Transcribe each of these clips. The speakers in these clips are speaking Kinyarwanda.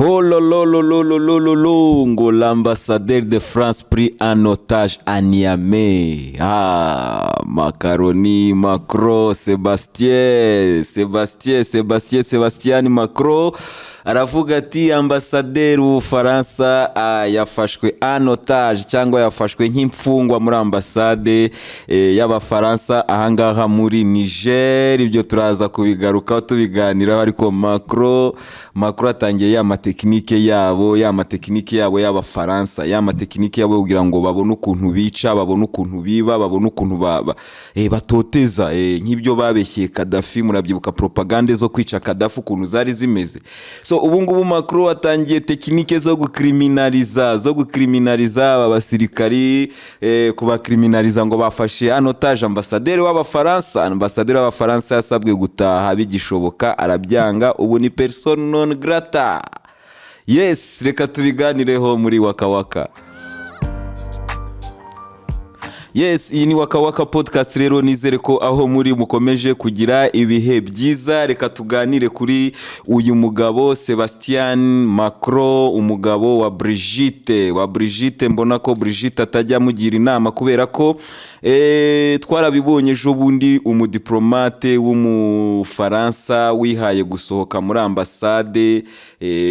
Oh là là là là là là là là, ngo l'ambassadeur de France pris en otage à Niamey. Ah, Macaroni, Macron, Sébastien Macron aravuga ati ambasaderi w'Ubufaransa yafashwe en otage cyangwa yafashwe nk'imfungwa muri ambasade y'Abafaransa ahangaha muri Niger. Ibyo turaza kubigarukaho tubiganiraho, ariko Macron atangiye ya matekinike yabo y'Abafaransa, ya matekinike yabo kugira ngo babone ukuntu bica, babone ukuntu biba, babone ukuntu batoteza, nk'ibyo babeshye Gaddafi. Murabyibuka propagande zo kwica Gaddafi ukuntu zari zimeze. So ubu ngubu Macron atangiye tekinike zo gukriminaliza aba basirikari, kubakriminaliza ngo bafashe en otage ambasaderi w'Abafaransa yasabwe gutaha bigishoboka, arabyanga. Ubu ni personne non grata. Yes, reka tubiganireho muri Waka Waka. Yes, iyi ni Waka Waka podcast rero, nizere ko aho muri mukomeje kugira ibihe byiza. Reka tuganire kuri uyu mugabo Sébastien Macron, umugabo wa Brigitte. Mbona ko Brigitte atajya mugira inama kubera ko twarabibonye ejo bundi umudiplomate w'Umufaransa wihaye gusohoka muri ambasade,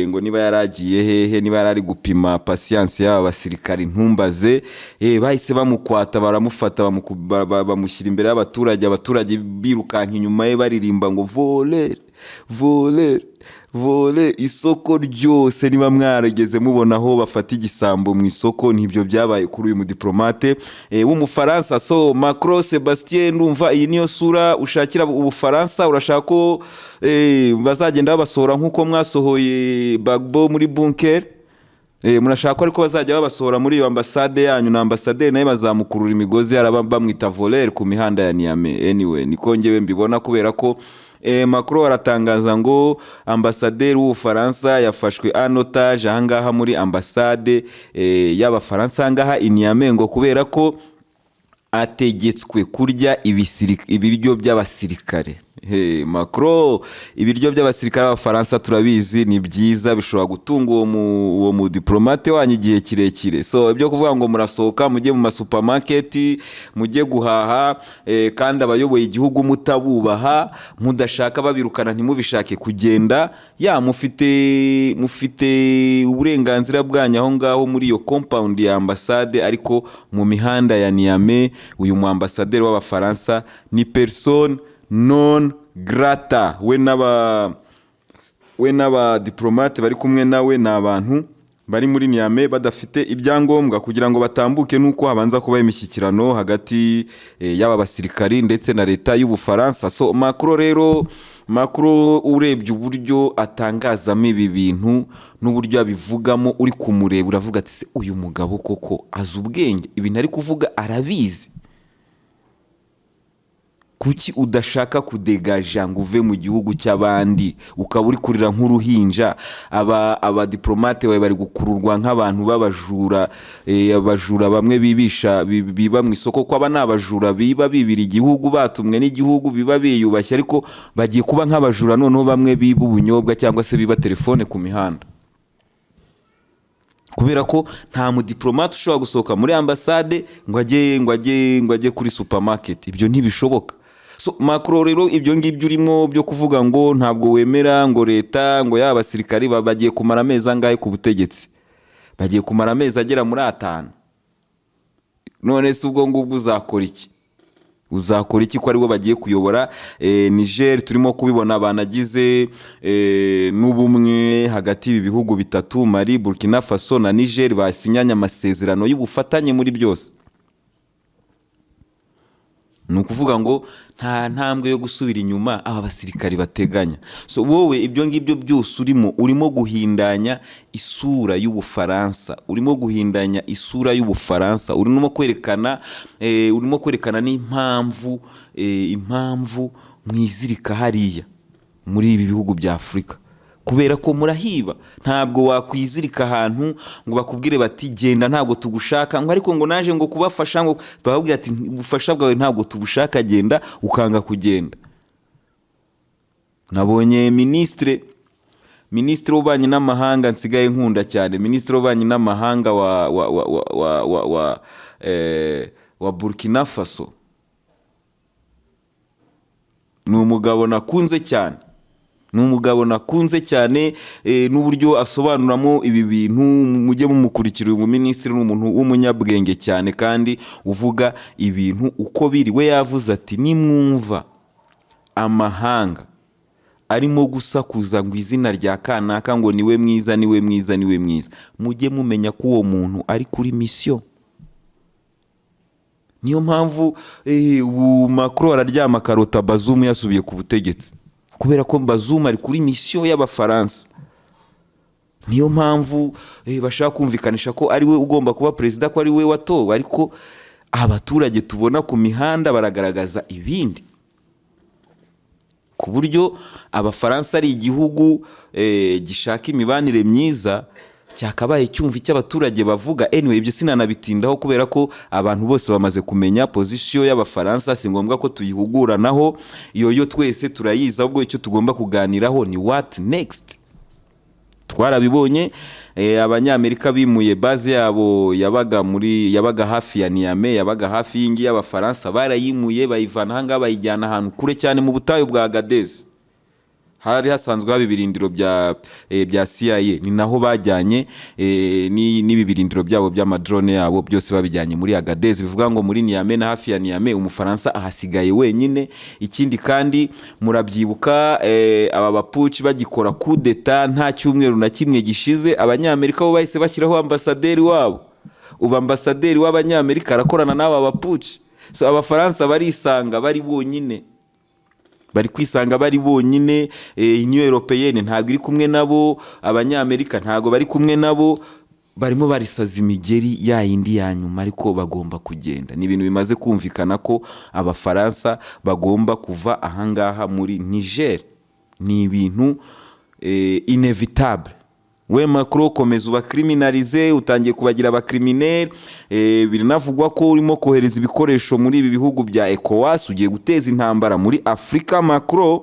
ngo niba yaragiye hehe, niba yarari gupima patience y'aba basirikari ntumbaze, bahise bamukwata, baramufata, bamushyira imbere y'abaturage. Abaturage birukanka inyuma ye baririmba ngo voler. Isoko ryose niba mwarageze mubona aho bafata igisambo mu isoko, nibyo byabaye kuri uyu mudiplomate w'Umufaransa. So Macron Sébastien, ndumva iyi niyo sura ushakira Ubufaransa. Urashaka ko bazagenda babasohora nk'uko mwasohoye Gbagbo muri bunker? Murashaka ko ariko bazajya babasohora muri iyo ambasade yanyu, na ambasaderi naye bazamukurura imigozi, araba bamwita voler ku mihanda ya Niamey. Anyway, niko ngewe mbibona, kubera ko Macron aratangaza ngo ambasaderi w'Ubufaransa yafashwe en otage ahangaha muri ambasade y'Abafaransa ahangaha i Niamey, ngo kubera ko ategetswe kurya ibiryo by'abasirikare. Macron, ibiryo by'abasirikare b'Abafaransa turabizi ni byiza, bishobora gutunga uwo mudiplomate wanyu igihe kirekire. So ibyo kuvuga ngo murasohoka mujye mu masupermarket mujye guhaha, kandi abayoboye igihugu mutabubaha, mudashaka babirukana, ntimubishake kugenda, mufite uburenganzira bwanyu aho ngaho muri iyo compound ya ambasade. Ariko mu mihanda ya Niamey uyu mu ambasaderi w'Abafaransa ni personne non grata. we n'aba diplomate bari kumwe nawe ni abantu bari muri Niamey badafite ibyangombwa kugira ngo batambuke, nuko habanza kuba imishyikirano hagati y'aba basirikari ndetse na leta y'Ubufaransa. So Macron urebye uburyo atangazamo ibi bintu n'uburyo abivugamo, uri kumureba uravuga ati se uyu mugabo koko azi ubwenge, ibintu ari kuvuga arabizi. Kuki udashaka kudegaja ngo uve mu gihugu cy'abandi, ukaba uri kurira nk'uruhinja? Aba diplomate bawe bari gukururwa nk'abantu b'abajura, abajura bamwe biba mu isoko, ko aba ni abajura bibira igihugu, batumwe n'igihugu, biba biyubashye, ariko bagiye kuba nk'abajura noneho bamwe biba ubunyobwa cyangwa se biba telefone ku mihanda. Kubera ko nta mudiplomate ushobora gusohoka muri ambasade ngo ajye kuri supermarket, ibyo ntibishoboka. So Macron rero ibyo ngibyo urimo byo kuvuga ngo ntabwo wemera ngo leta ngo y'aba basirikari bagiye kumara amezi angahe ku butegetsi, bagiye kumara amezi agera muri 5. None se ubwo ngubwo uzakora iki ko aribo bagiye kuyobora Niger? Turimo kubibona banagize n'ubumwe hagati y'ibi bihugu bitatu, Mali, Burkina Faso na Niger, basinyanye amasezerano y'ubufatanye muri byose. Ni ukuvuga ngo nta ntambwe yo gusubira inyuma aba basirikari bateganya. So wowe ibyo ngibyo byose urimo guhindanya isura y'Ubufaransa, urimo kwerekana n'impamvu mwizirika hariya muri ibi bihugu bya Afurika. kubera ko murahiba. Ntabwo wakwizirika ahantu ngo bakubwire bati genda ntabwo tugushaka, ngo ariko ngo naje ngo kubafasha, ngo bababwira ati ubufasha bwawe ntabwo tubushaka, genda, ukanga kugenda. Nabonye minisitiri w'ububanyi n'amahanga nsigaye nkunda cyane, minisitiri w'ububanyi n'amahanga wa Burkina Faso, ni umugabo nakunze cyane, n'uburyo asobanuramo ibi bintu. Mujye mumukurikira, uyu minisitiri ni umuntu w'umunyabwenge cyane kandi uvuga ibintu uko biri. We yavuze ati nimwumva amahanga arimo gusakuza ngo izina rya kanaka ngo niwe mwiza, mujye mumenya ko uwo muntu ari kuri misiyo. Niyo mpamvu Macron araryama akarota Bazoum yasubiye ku butegetsi, kubera ko Bazoum ari kuri misiyo y'Abafaransa. Niyo mpamvu bashaka kumvikanisha ko ari we ugomba kuba perezida, ko ari we watowe, ariko abaturage tubona ku mihanda baragaragaza ibindi, ku buryo Abafaransa ari igihugu gishaka imibanire myiza, cyakabaye cyumva icyo abaturage bavuga. Anyway, ibyo sinanabitindaho kubera ko abantu bose bamaze kumenya position y'Abafaransa, si ngombwa ko tuyihuguranaho, iyo twese turayizi. Ahubwo icyo tugomba kuganiraho ni what next. Twarabibonye Abanyamerika bimuye base yabo yabaga hafi ya Niamey, yabaga hafi y'ingi y'Abafaransa, barayimuye bayivana hanga bayijyana ahantu kure cyane mu butayu bwa Agadez. Hari hasanzwe haba ibirindiro bya CIA, ni naho bajyanye n'ibi birindiro byabo by'amadrone yabo byose babijyanye muri Agadez. Bivuga ngo muri Niamey na hafi ya Niamey Umufaransa ahasigaye wenyine. Ikindi kandi murabyibuka aba bapuci bagikora coup d'etat, nta cyumweru na kimwe gishize Abanyamerika bo bahise bashyiraho ambasaderi wabo. Ubu ambasaderi w'Abanyamerika arakorana n'aba bapuci. So Abafaransa barisanga bari bonyine, bari kwisanga bari bonyine. Union Européenne ntabwo iri kumwe nabo, Abanyamerika ntabwo bari kumwe nabo, barimo barisaza imigeri ya yindi ya nyuma, ariko bagomba kugenda. Ni ibintu bimaze kumvikana ko Abafaransa bagomba kuva ahangaha muri Niger. Ni ibintu inevitable. We Macron komeza ubakriminalize, utangiye kubagira abakriminel. Biranavugwa ko urimo kohereza ibikoresho muri ibi bihugu bya ECOWAS, ugiye guteza intambara muri Afrika. Macron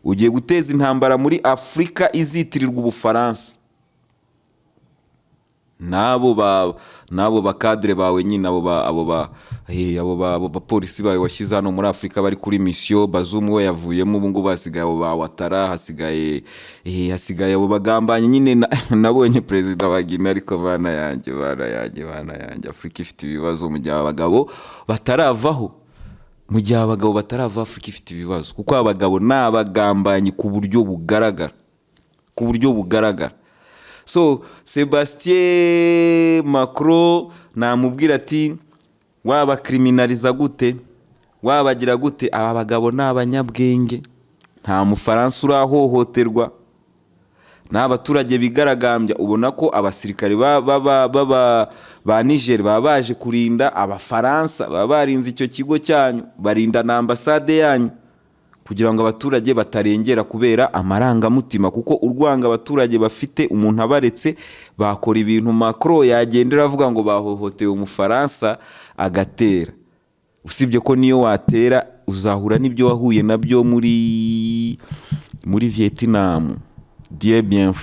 ugiye guteza intambara muri Afrika izitirirwa Ubufaransa. Nabo bakadre bawe nyine, abo bapolisi bawe washyize hano muri Afrika bari kuri mission. Bazoum we yavuyemo, ubu ngubu hasigaye abo ba Ouattara, hasigaye abo bagambanye nyine. Nabonye perezida wa Guinea, ariko bana yanjye Afrika ifite ibibazo mu gihe abagabo bataravaho. Afrika ifite ibibazo, kuko abagabo n'abagambanyi ku buryo bugaragara. So Sebastien Macron namubwira ati wabakriminaliza gute, wabagira gute? Aba bagabo ni abanyabwenge, nta Mufaransa urahohoterwa, n'abaturage bigaragambya. Ubona ko abasirikare ba Niger baba baje kurinda Abafaransa, baba barinze icyo kigo cyanyu, barinda na ambasade yanyu, kugira ngo abaturage batarengera kubera amarangamutima. Kuko urwanga abaturage bafite, umuntu abaretse bakora ibintu Macron yagendera avuga ngo bahohoteye Umufaransa agatera. Usibye ko niyo watera uzahura n'ibyo wahuye nabyo muri Vietnam. Dieu bien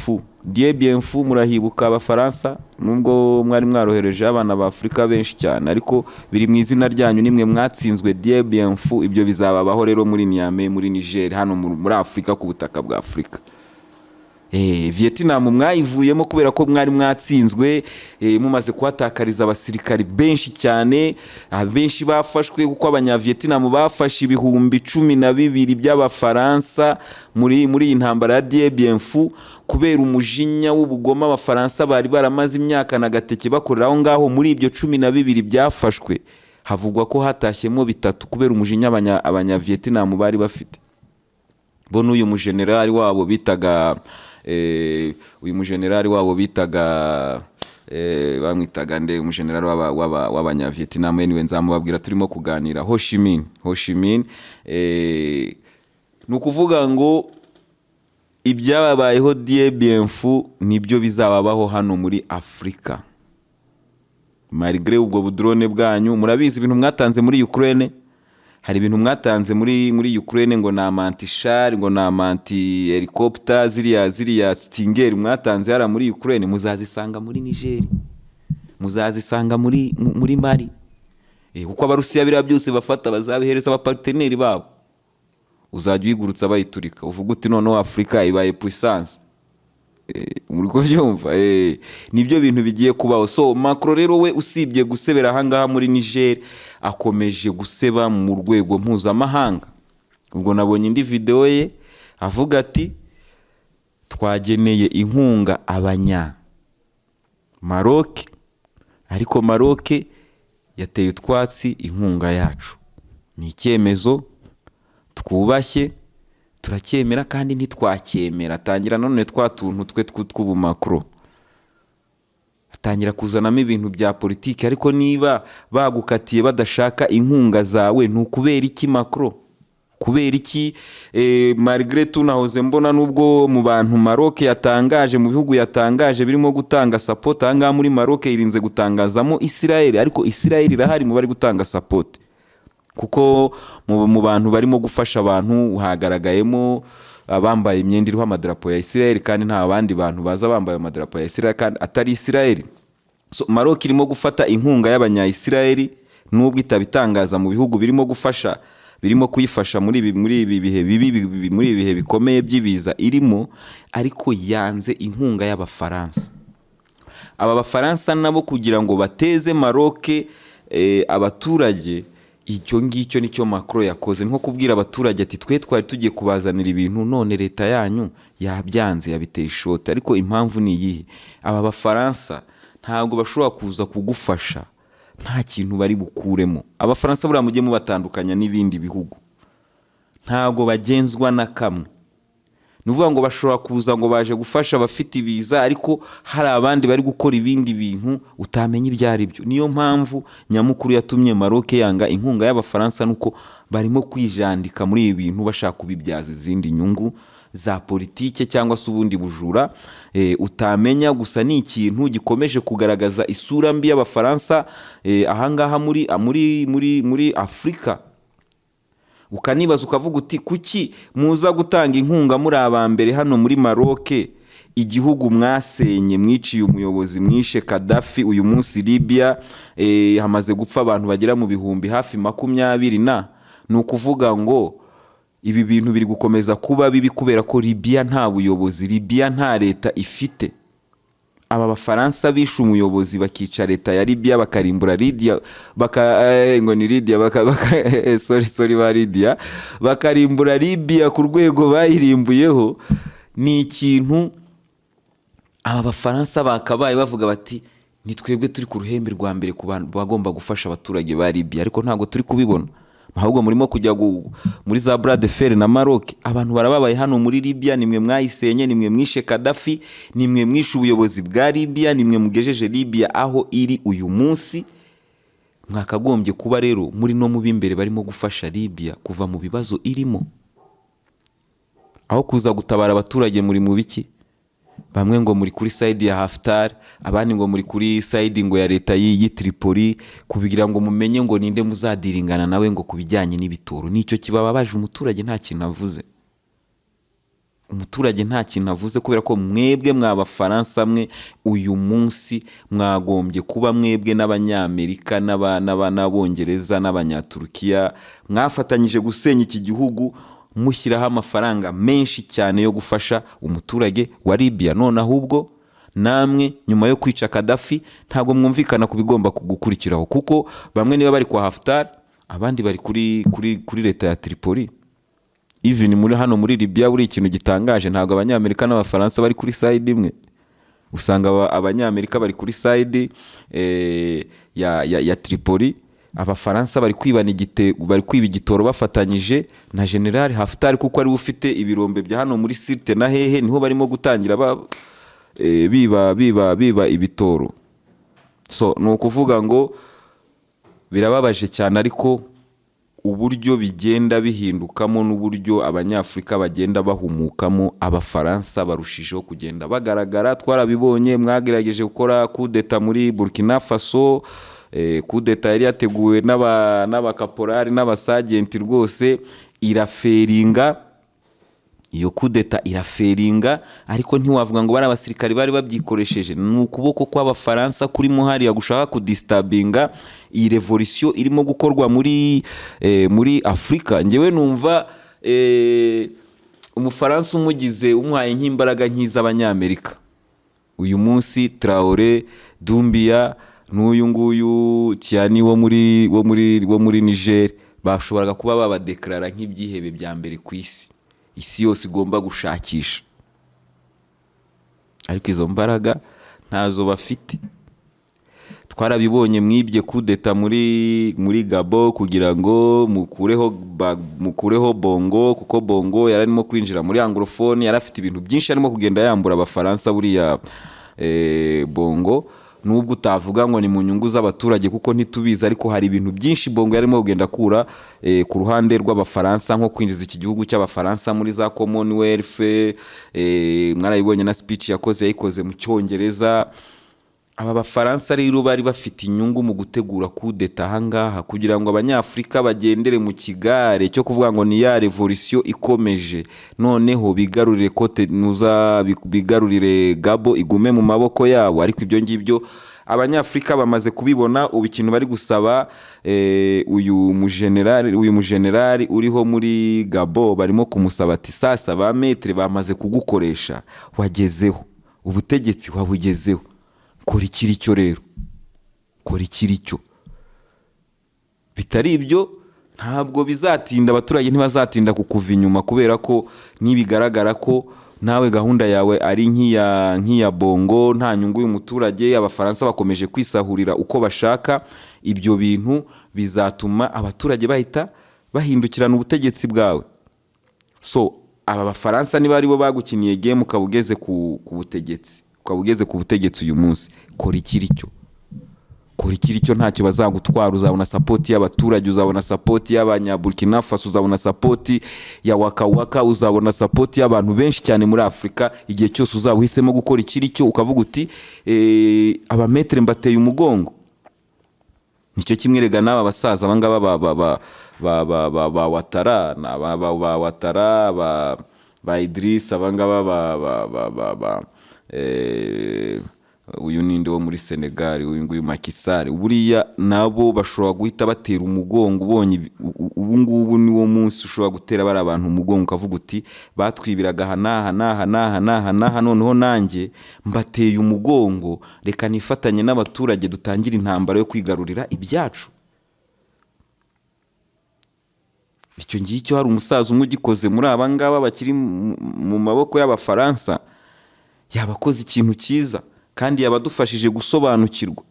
fou murahibuka Abafaransa, nubwo mwari mwarohereje abana ba Afrika benshi cyane, ariko biri mu izina ryanyu, nimwe mwatsinzwe. Dieu bien fou. Ibyo bizababaho rero muri Niamey, muri Niger, hano muri Afrika, ku butaka bwa Afrika. Vietnam mwayivuyemo kubera ko mwari mwatsinzwe, mumaze kuhatakariza abasirikari benshi cyane. Abenshi bafashwe, kuko Abanyavietnam bafashe 12,000 by'Abafaransa muri iyi ntambara ya Dieu bien fou, kubera umujinya w'ubugoma Abafaransa bari baramaze imyaka na gateke bakorera aho ngaho. Muri ibyo 12 byafashwe, havugwa ko hatashyemo 3 kubera umujinya Abanyavietnam bari bafite. Bo n'uyu mujenerali wabo bitaga bamwitaga nde, umujenerali w'Abanyavietnam. Anyway, nzamubabwira turimo kuganira. Ho Chi Minh. Ni ukuvuga ngo ibyababayeho Dieu bien fou nibyo bizababaho hano muri Afrika. Malgré ubwo budrone bwanyu, murabizi ibintu mwatanze muri Ukraine, hari ibintu mwatanze muri Ukraine ngo na amanti-char ngo na amanti-helicopter ziriya Stinger mwatanze hara muri Ukraine muzazisanga muri Niger, muzazisanga muri Mali. Kuko abarusiya biriya byose bafata bazabihereza abaparteneri babo, uzajya uyigurutsa bayiturika uvuga uti noneho Afrika ibaye puissance. Muri kubyumva nibyo bintu bigiye kubaho. So Macron rero we usibye gusebera ahangaha muri Niger akomeje guseba mu rwego mpuzamahanga. Ubwo nabonye indi video ye avuga ati twageneye inkunga abanya Maroc, ariko Maroc yateye utwatsi inkunga yacu. Ni icyemezo twubashye, turacyemera kandi ntitwacyemera. Atangira none twatuntu twe tw'ubu Macron, atangira kuzanamo ibintu bya politiki. Ariko niba bagukatiye badashaka inkunga zawe ntukubera iki Macron? Kubera iki malgré tout nahoze mbona nubwo mu bantu Maroc yatangaje, mu bihugu yatangaje birimo gutanga support, ahangaha muri Maroc irinze gutangazamo Israel, ariko Israel irahari mu bari gutanga support. Kuko mu bantu barimo gufasha abantu hagaragayemo abambaye imyenda iriho amadarapo ya Israel, kandi nta abandi bantu baza bambaye amadarapo ya Israel kandi atari Israel. So Maroc irimo gufata inkunga y'abanya-Israel nubwo itabitangaza mu bihugu birimo gufasha, birimo kuyifasha muri ibi bihe bikomeye by'ibiza irimo, ariko yanze inkunga y'Abafaransa. Aba Bafaransa nabo kugira ngo bateze Maroc abaturage, icyo ngicyo nicyo Macron yakoze, nko kubwira abaturage ati twe twari tugiye kubazanira ibintu none leta yanyu yabyanze yabiteye ishoti. Ariko impamvu ni iyihe? Aba Bafaransa ntabwo bashobora kuza kugufasha nta kintu bari bukuremo. Abafaransa buriya mujye mubatandukanya n'ibindi bihugu, ntabwo bagenzwa na kamwe. Nuvuga ngo bashobora kuza ngo baje gufasha abafite ibiza, ariko hari abandi bari gukora ibindi bintu utamenya ibyo ari byo. Niyo mpamvu nyamukuru yatumye Maroc yanga inkunga y'Abafaransa, nuko barimo kwijandika muri ibi bintu bashaka kubibyaza izindi nyungu za politike cyangwa se ubundi bujura utamenya. Gusa ni ikintu gikomeje kugaragaza isura mbi y'Abafaransa ahangaha muri Afrika. Ukanibaza ukavuga uti kuki muza gutanga inkunga muri abambere hano muri Maroc, igihugu mwasenye, mwiciye umuyobozi, mwishe Gaddafi. Uyu munsi Libya hamaze gupfa abantu bagera mu bihumbi hafi 20. Ni ukuvuga ngo ibi bintu biri gukomeza kuba bibi kubera ko Libya nta buyobozi, Libya nta leta ifite. Aba Bafaransa bishe umuyobozi bakica leta ya Libya, bakarimbura Libya, ngo ni Libya ba Libya, bakarimbura Libya ku rwego bayirimbuyeho. Ni ikintu aba Bafaransa bakabaye bavuga bati ni twebwe turi ku ruhembe rwa mbere ku bantu bagomba gufasha abaturage ba Libya, ariko ntago turi kubibona. Ahubwo murimo kujya muri za bras de fer na Maroc. Abantu barababaye hano muri Libya, nimwe mwayisenye, nimwe mwishe Gaddafi, nimwe mwishe ubuyobozi bwa Libya, nimwe mugejeje Libya aho iri uyu munsi. Mwakagombye kuba rero muri no mu bimbere barimo gufasha Libya kuva mu bibazo irimo, aho kuza gutabara abaturage. Muri mu biki? Bamwe ngo muri kuri side ya Haftar, abandi ngo muri kuri side ngo ya leta yi Tripoli, kubigira ngo mumenye ngo ninde muzadiringana nawe ngo kubijyanye n'ibitoro. Nicyo kibababaje. Umuturage nta kintu avuze, umuturage nta kintu avuze, kubera ko mwebwe mw'Abafaransa mwe uyu munsi mwagombye kuba mwebwe n'Abanyamerika n'Abongereza n'Abanyaturukiya mwafatanyije gusenya iki gihugu, mushyiraho amafaranga menshi cyane yo gufasha umuturage wa Libya. None ahubwo namwe nyuma yo kwica Gaddafi ntago mwumvikana kubigomba kugukurikiraho, kuko bamwe niba bari kwa Haftar, abandi bari kuri leta ya Tripoli. Even muri hano muri Libya buri ikintu gitangaje, ntago Abanyamerika n'Abafaransa bari kuri side imwe. Usanga Abanyamerika bari kuri side ya Tripoli, Abafaransa bari kwiba igitoro bafatanyije na General Haftar, kuko ari ufite ibirombe bya hano muri Sirte na hehe, niho barimo gutangira biba ibitoro. So ni ukuvuga ngo birababaje cyane, ariko uburyo bigenda bihindukamo n'uburyo Abanyafrika bagenda bahumukamo, Abafaransa barushijeho kugenda bagaragara. Twarabibonye, mwagerageje gukora coup d'etat muri Burkina Faso, kudeta yari yateguwe n'abakaporari n'abasagenti rwose iraferinga. Iyo kudeta iraferinga, ariko ntiwavuga ngo bari abasirikari bari babyikoresheje. Ni ukuboko kw'abafaransa kurimo hariya gushaka kudistabinga iyi revolution irimo gukorwa muri Afrika. Ngewe numva umufaransa umugize umuhaye nk'imbaraga nk'iz'abanyamerika. Uyu munsi Traoré, Doumbia n'uyu nguyu Tiani wo muri Niger bashoboraga kuba babadeklarara nk'ibyihebe bya mbere ku isi yose igomba gushakisha, ariko izo mbaraga ntazo bafite. Twarabibonye mwibye kudeta muri Gabo kugira ngo mukureho Bongo, kuko Bongo yararimo kwinjira muri anglophone, yarafite ibintu byinshi arimo kugenda yambura abafaransa buriya Bongo. Nubwo utavuga ngo ni mu nyungu z'abaturage kuko ntitubizi, ariko hari ibintu byinshi Bongo yarimo kugenda akura ku ruhande rw'abafaransa, nko kwinjiza iki gihugu cy'abafaransa muri za Commonwealth. Mwarabibonye na speech yayikoze mu Cyongereza. Aba bafaransa rero bari bafite inyungu mu gutegura kudeta ahangaha kugira ngo abanyafrika bagendere mu kigare cyo kuvuga ngo ni ya revolution ikomeje, noneho bigarurire bigarurire Gabo igume mu maboko yabo. Ariko ibyo ngibyo abanyafrika bamaze kubibona. Ubu ikintu bari gusaba uyu mujenerali uriho muri Gabo, barimo kumusaba ati sasa ba maître bamaze kugukoresha, wagezeho ubutegetsi, wabugezeho, kora ikiri cyo rero, kora ikiri cyo. Bitari ibyo ntabwo bizatinda, abaturage ntibazatinda kukuva inyuma, kubera ko nibigaragara ko nawe gahunda yawe ari nk'iya Bongo, nta nyungu y'umuturage, abafaransa bakomeje kwisahurira uko bashaka. Ibyo bintu bizatuma abaturage bahita bahindukirana ubutegetsi bwawe. So aba bafaransa niba aribo bagukiniye game ukabugeze ku butegetsi, ukabugeze ku butegetsi uyu munsi, kora ikiri cyo, kora ikiri cyo. Ntacyo bazagutwara, uzabona support y'abaturage, uzabona support y'Abanyaburkina Faso, uzabona support ya Waka Waka, uzabona support y'abantu benshi cyane muri Afrika. Igihe cyose uzaba uhisemo gukora ikiri cyo, ukavuga uti abametre mbateye umugongo. Nicyo kimwe rega n'aba basaza abangaba ba Ouattara ba Ouattara ba Idriss, abangaba uyu ninde wo muri Senegal, uyu nguyu Macky Sall, buriya nabo bashobora guhita batera umugongo. Ubonye ubu ngubu ni wo munsi ushobora gutera bari abantu umugongo, ukavuga uti batwibiraga hanaha, noneho nanjye mbateye umugongo, reka nifatanye n'abaturage dutangira intambara yo kwigarurira ibyacu. Icyo ngicyo hari umusaza umwe ugikoze muri aba ngaba bakiri mu maboko y'abafaransa, yabakoze ikintu cyiza kandi yabadufashije gusobanukirwa.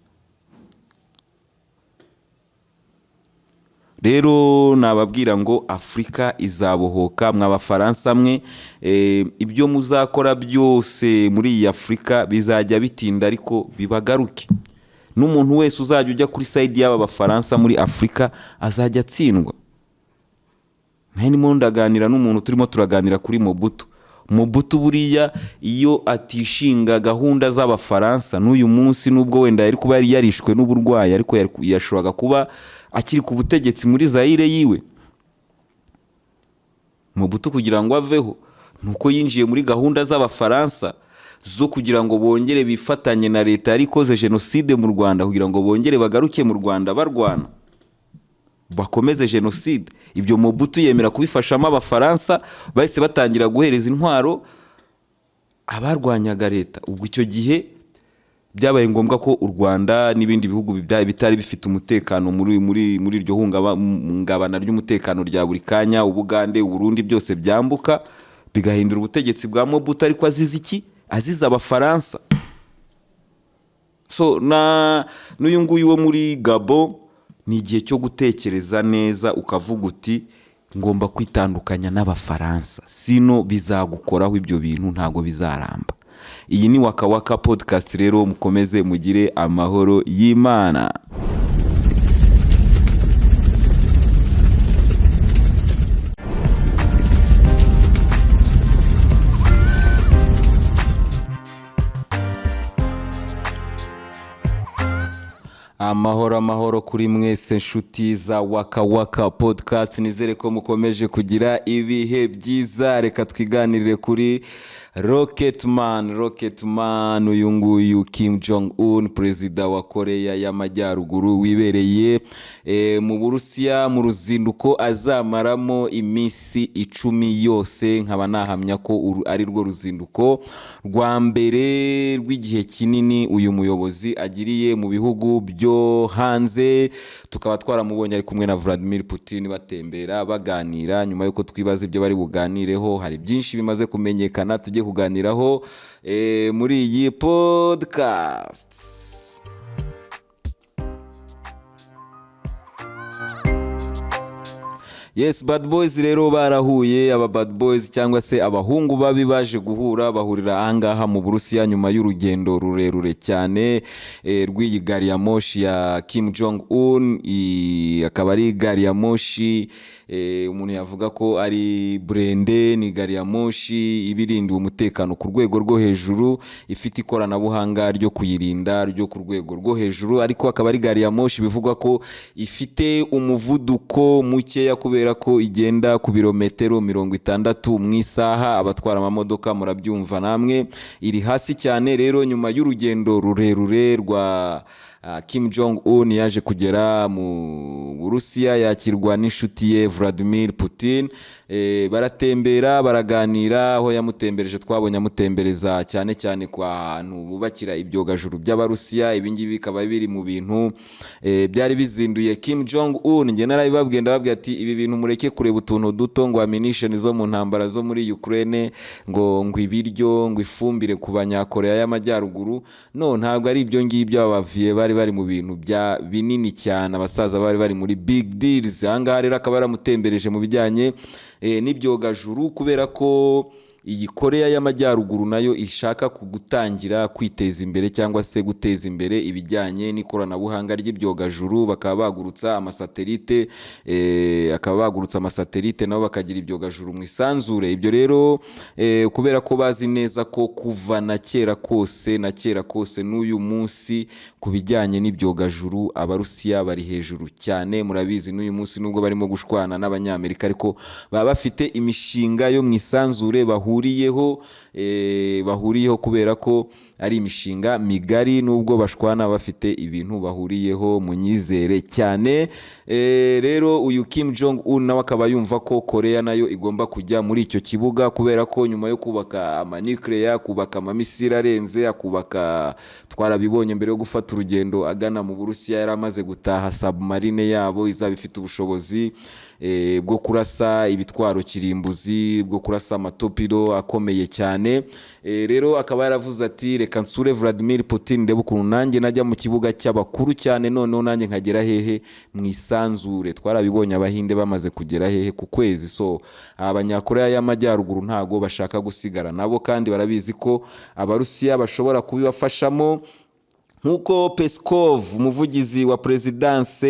Rero nababwira ngo Afrika izabohoka, mw'abafaransa mwe. Ibyo muzakora byose muri iyi Afrika bizajya bitinda ariko bibagaruke. N'umuntu wese uzajya ujya kuri side y'aba bafaransa muri Afrika azajya atsindwa. Ntarimo ndaganira n'umuntu turimo turaganira kuri Mobutu buriya iyo atishinga gahunda z'abafaransa n'uyu munsi, nubwo wenda yari kuba yari yarishwe n'uburwayi, ariko yashoboraga kuba akiri ku butegetsi muri Zaire yiwe. Mobutu kugira ngo aveho nuko yinjiye muri gahunda z'abafaransa zo kugira ngo bongere bifatanye na leta yari ikoze genocide mu Rwanda, kugira ngo bongere bagaruke mu Rwanda barwana, bakomeze genocide. Ibyo Mobutu yemera kubifashamo abafaransa, bahise batangira guhereza intwaro abarwanyaga leta. Ubwo icyo gihe byabaye ngombwa ko u Rwanda n'ibindi bihugu bitari bifite umutekano muri iryo hungabana ry'umutekano rya buri kanya, Ubugande, Burundi, byose byambuka bigahindura ubutegetsi bwa Mobutu. Ariko azize iki? Azize abafaransa. So n'uyu nguyu wo muri Gabo, ni igihe cyo gutekereza neza ukavuga uti ngomba kwitandukanya n'abafaransa, sino bizagukoraho ibyo bintu, ntago bizaramba. Iyi ni Waka Waka podcast rero, mukomeze mugire amahoro y'Imana. Amahoro kuri mwese nshuti za Waka Waka podcast, nizere ko mukomeje kugira ibihe byiza. Reka twiganirire kuri Rocketman uyu nguyu Kim Jong Un, perezida wa Korea y'Amajyaruguru wibereye mu Burusiya mu ruzinduko azamaramo iminsi 10 yose. Nkaba nahamya ko ari rwo ruzinduko rwa mbere rw'igihe kinini uyu muyobozi agiriye mu bihugu byo hanze. Tukaba twaramubonye ari kumwe na Vladimir Putin batembera baganira. Nyuma yuko twibaza ibyo bari buganireho, hari byinshi bimaze kumenyekana tujye kuganiraho muri iyi podcast. Yes, bad boys rero barahuye. Aba bad boys cyangwa se abahungu babi baje guhura, bahurira ahangaha mu Burusiya nyuma y'urugendo rurerure cyane rw'iyi gari ya moshi ya Kim Jong Un. Akaba ari gari ya moshi umuntu yavuga ko ari brende, ni gari ya moshi ibirindiwe umutekano ku rwego rwo hejuru, ifite ikoranabuhanga ryo kuyirinda ryo ku rwego rwo hejuru. Ariko akaba ari gari ya moshi bivugwa ko ifite umuvuduko mukeya kubera ko igenda ku birometero 60 mu isaha. Abatwara amamodoka murabyumva namwe, iri hasi cyane. Rero nyuma y'urugendo rurerure rwa Kim Jong Un yaje kugera mu Burusiya, yakirwa n'inshuti ye Vladimir Putin. Baratembera baraganira. Aho yamutembereje twabonye amutembereza cyane cyane kwa hantu bubakira ibyogajuru by'Abarusiya. Ibingibi bikaba biri mu bintu byari bizinduye Kim Jong Un. Nge narabibabwiye ndababwiye ati ibi bintu mureke kureba utuntu duto ngo ammunition zo mu ntambara zo muri Ukraine, ngo ibiryo, ngo ifumbire ku banyakoreya y'Amajyaruguru. No, ntabwo ari ibyo ngibyo. Abaviye bari mu bintu bya binini cyane, abasaza bari muri big deals. Ahangaha rero akaba yaramutembereje mu bijyanye n'ibyogajuru, kubera ko iyi Korea y'Amajyaruguru nayo ishaka gutangira kwiteza imbere cyangwa se guteza imbere ibijyanye n'ikoranabuhanga ry'ibyogajuru. Bakaba bagurutsa amasatelite nabo bakagira ibyogajuru mu isanzure. Ibyo rero kubera ko bazi neza ko kuva na kera kose n'uyu munsi ku bijyanye n'ibyogajuru Abarusiya bari hejuru cyane. Murabizi n'uyu munsi nubwo barimo gushwana n'Abanyamerika, ariko baba bafite imishinga yo mu isanzure bahuriyeho kubera ko ari imishinga migari. Nubwo bashwana bafite ibintu bahuriyeho mu nyizere cyane. Rero uyu Kim Jong Un nawe akaba yumva ko Korea nayo igomba kujya muri icyo kibuga, kubera ko nyuma yo kubaka amanuclear, kubaka amamisiri arenze, akubaka, twarabibonye mbere yo gufata urugendo agana mu Burusiya, yari amaze gutaha submarine yabo izaba ifite ubushobozi bwo kurasa ibitwaro kirimbuzi, bwo kurasa amatopiro akomeye cyane. Rero akaba yaravuze ati reka nsure Vladimir Putin ndebe ukuntu nanjye najya mu kibuga cy'abakuru cyane, noneho nanjye nkagera hehe mu isanzure. Twarabibonye Abahinde bamaze kugera hehe ku kwezi. So Abanyakoreya y'Amajyaruguru ntago bashaka gusigara nabo, kandi barabizi ko Abarusiya bashobora kubibafashamo. Nkuko Peskov, umuvugizi wa presidence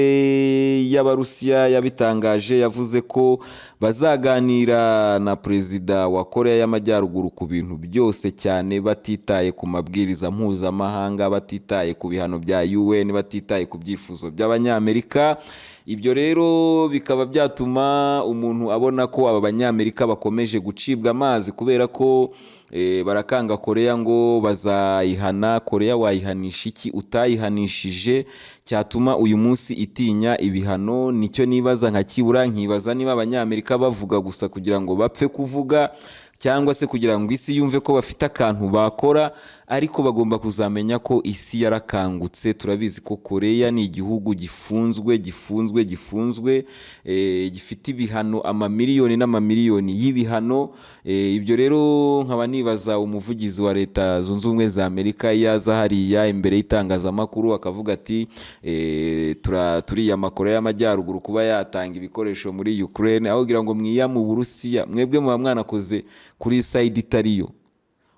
y'Abarusiya, yabitangaje, yavuze ko bazaganira na perezida wa Korea y'Amajyaruguru ku bintu byose cyane, batitaye ku mabwiriza mpuzamahanga, batitaye ku bihano bya UN, batitaye ku byifuzo by'Abanyamerika. Ibyo rero bikaba byatuma umuntu abona ko aba Banyamerika bakomeje gucibwa amazi, kubera ko barakanga Korea ngo bazayihana. Korea wayihanisha iki utayihanishije cyatuma uyu munsi itinya ibihano? Nicyo nibaza nkibaza niba Abanyamerika bavuga gusa kugira ngo bapfe kuvuga, cyangwa se kugira ngo isi yumve ko bafite akantu bakora. Ariko bagomba kuzamenya ko isi yarakangutse. Turabizi ko Korea ni igihugu gifunzwe, gifite ibihano, amamiliyoni n'amamiliyoni y'ibihano. Ibyo rero nkaba nibaza umuvugizi wa Leta Zunze Ubumwe za Amerika yaza hariya imbere y'itangazamakuru akavuga ati turiya Korea y'Amajyaruguru kuba yatanga ibikoresho muri Ukraine, aho kugira ngo mwiya mu Burusiya, mwebwe muba mwanakoze kuri side itariyo.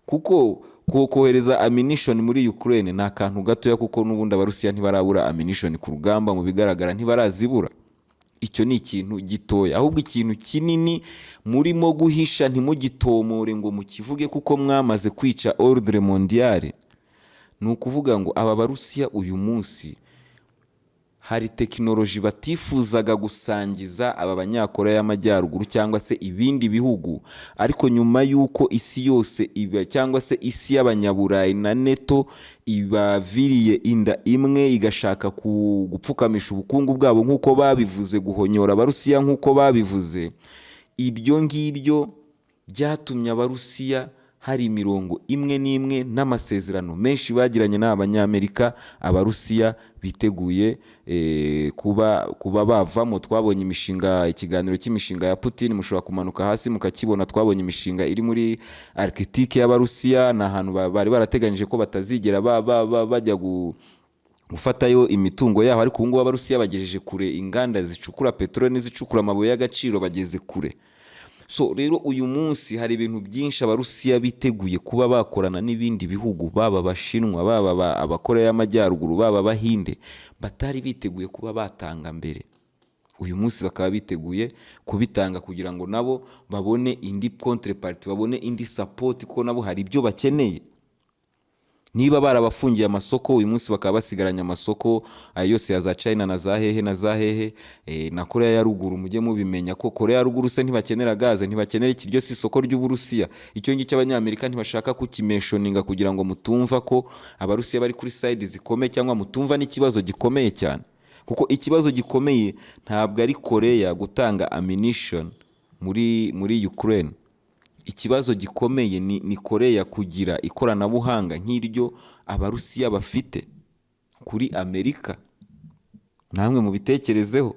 Kuko kohereza ammunition muri Ukraine ni akantu gatoya, kuko n'ubundi Abarusiya ntibarabura ammunition ku rugamba, mu bigaragara ntibarazibura. Icyo ni ikintu gitoya, ahubwo ikintu kinini murimo guhisha ntimugitomore ngo mukivuge, kuko mwamaze kwica ordre mondiale. Ni ukuvuga ngo aba Barusiya uyu munsi hari tekinoloji batifuzaga gusangiza aba banyakoreya y'amajyaruguru cyangwa se ibindi bihugu, ariko nyuma y'uko isi yose iba cyangwa se isi y'abanyaburayi na neto ibaviriye inda imwe igashaka gupfukamisha ubukungu bwabo nk'uko babivuze, guhonyora abarusiya nk'uko babivuze, ibyo ngibyo byatumye abarusiya hari imirongo imwe n'imwe n'amasezerano menshi bagiranye n'abanyamerika abarusiya biteguye kuba bavamo. Twabonye ikiganiro cy'imishinga ya Putin, mushobora kumanuka hasi mukakibona. Twabonye imishinga iri muri Arctique y'abarusiya, ni ahantu bari barateganyije ko batazigera bajya gufatayo imitungo yabo, ariko ubu ngubu abarusiya bagejeje kure inganda zicukura peteroli n'izicukura amabuye y'agaciro, bageze kure. So rero uyu munsi hari ibintu byinshi abarusiya biteguye kuba bakorana n'ibindi bihugu, baba abashinwa, baba abakoreya y'amajyaruguru, baba abahinde, batari biteguye kuba batanga mbere. Uyu munsi bakaba biteguye kubitanga kugira ngo nabo babone indi contrepartie, babone indi support, ko nabo hari ibyo bakeneye. Niba barabafungiye amasoko, uyu munsi bakaba basigaranye amasoko yose ya za China na za hehe na Korea ya ruguru. Mujye mubimenya ko Korea ya ruguru se ntibakenera gaze, ntibakenera ikiryo, si isoko ry'Uburusiya. Icyo ngicyo abanyamerika ntibashaka kukimentioninga kugira ngo mutumva ko abarusiya bari kuri side zikomeye, cyangwa mutumva n'ikibazo gikomeye cyane. Kuko ikibazo gikomeye ntabwo ari Korea gutanga ammunition muri Ukraine. Ikibazo gikomeye ni Korea kugira ikoranabuhanga nk'iryo abarusiya bafite kuri Amerika. Namwe mubitekerezeho,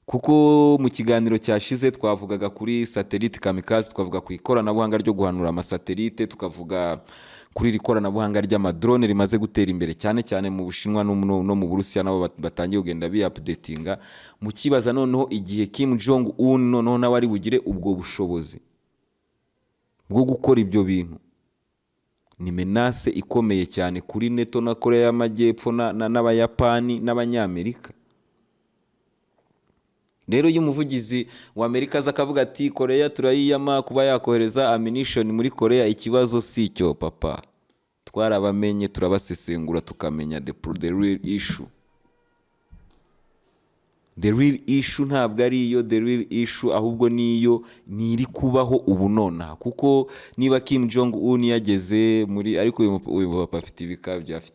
kuko mu kiganiro cyashize twavugaga kuri satellite kamikaze, twavuga ku ikoranabuhanga ryo guhanura amasatelite, tukavuga kuri iri koranabuhanga ry'amadrone rimaze gutera imbere cyane cyane mu Bushinwa no mu Burusiya, nabo batangiye kugenda bi-updatinga. Mu kibaza noneho igihe Kim Jong Un noneho nawe ari bugire ubwo bushobozi bwo gukora ibyo bintu, ni menace ikomeye cyane kuri neto na Korea y'Amajyepfo n'Abayapani n'Abanyamerika. Rero iyo umuvugizi wa Amerika aza akavuga ati Korea turayiyama kuba yakohereza ammunition muri Korea, ikibazo si cyo papa. Twarabamenye, turabasesengura tukamenya the real issue. The real issue ntabwo ari iyo the real issue, ahubwo niyo niri kubaho ubu nonaha. Kuko niba Kim Jong Un yageze muri, ariko uyu papa afite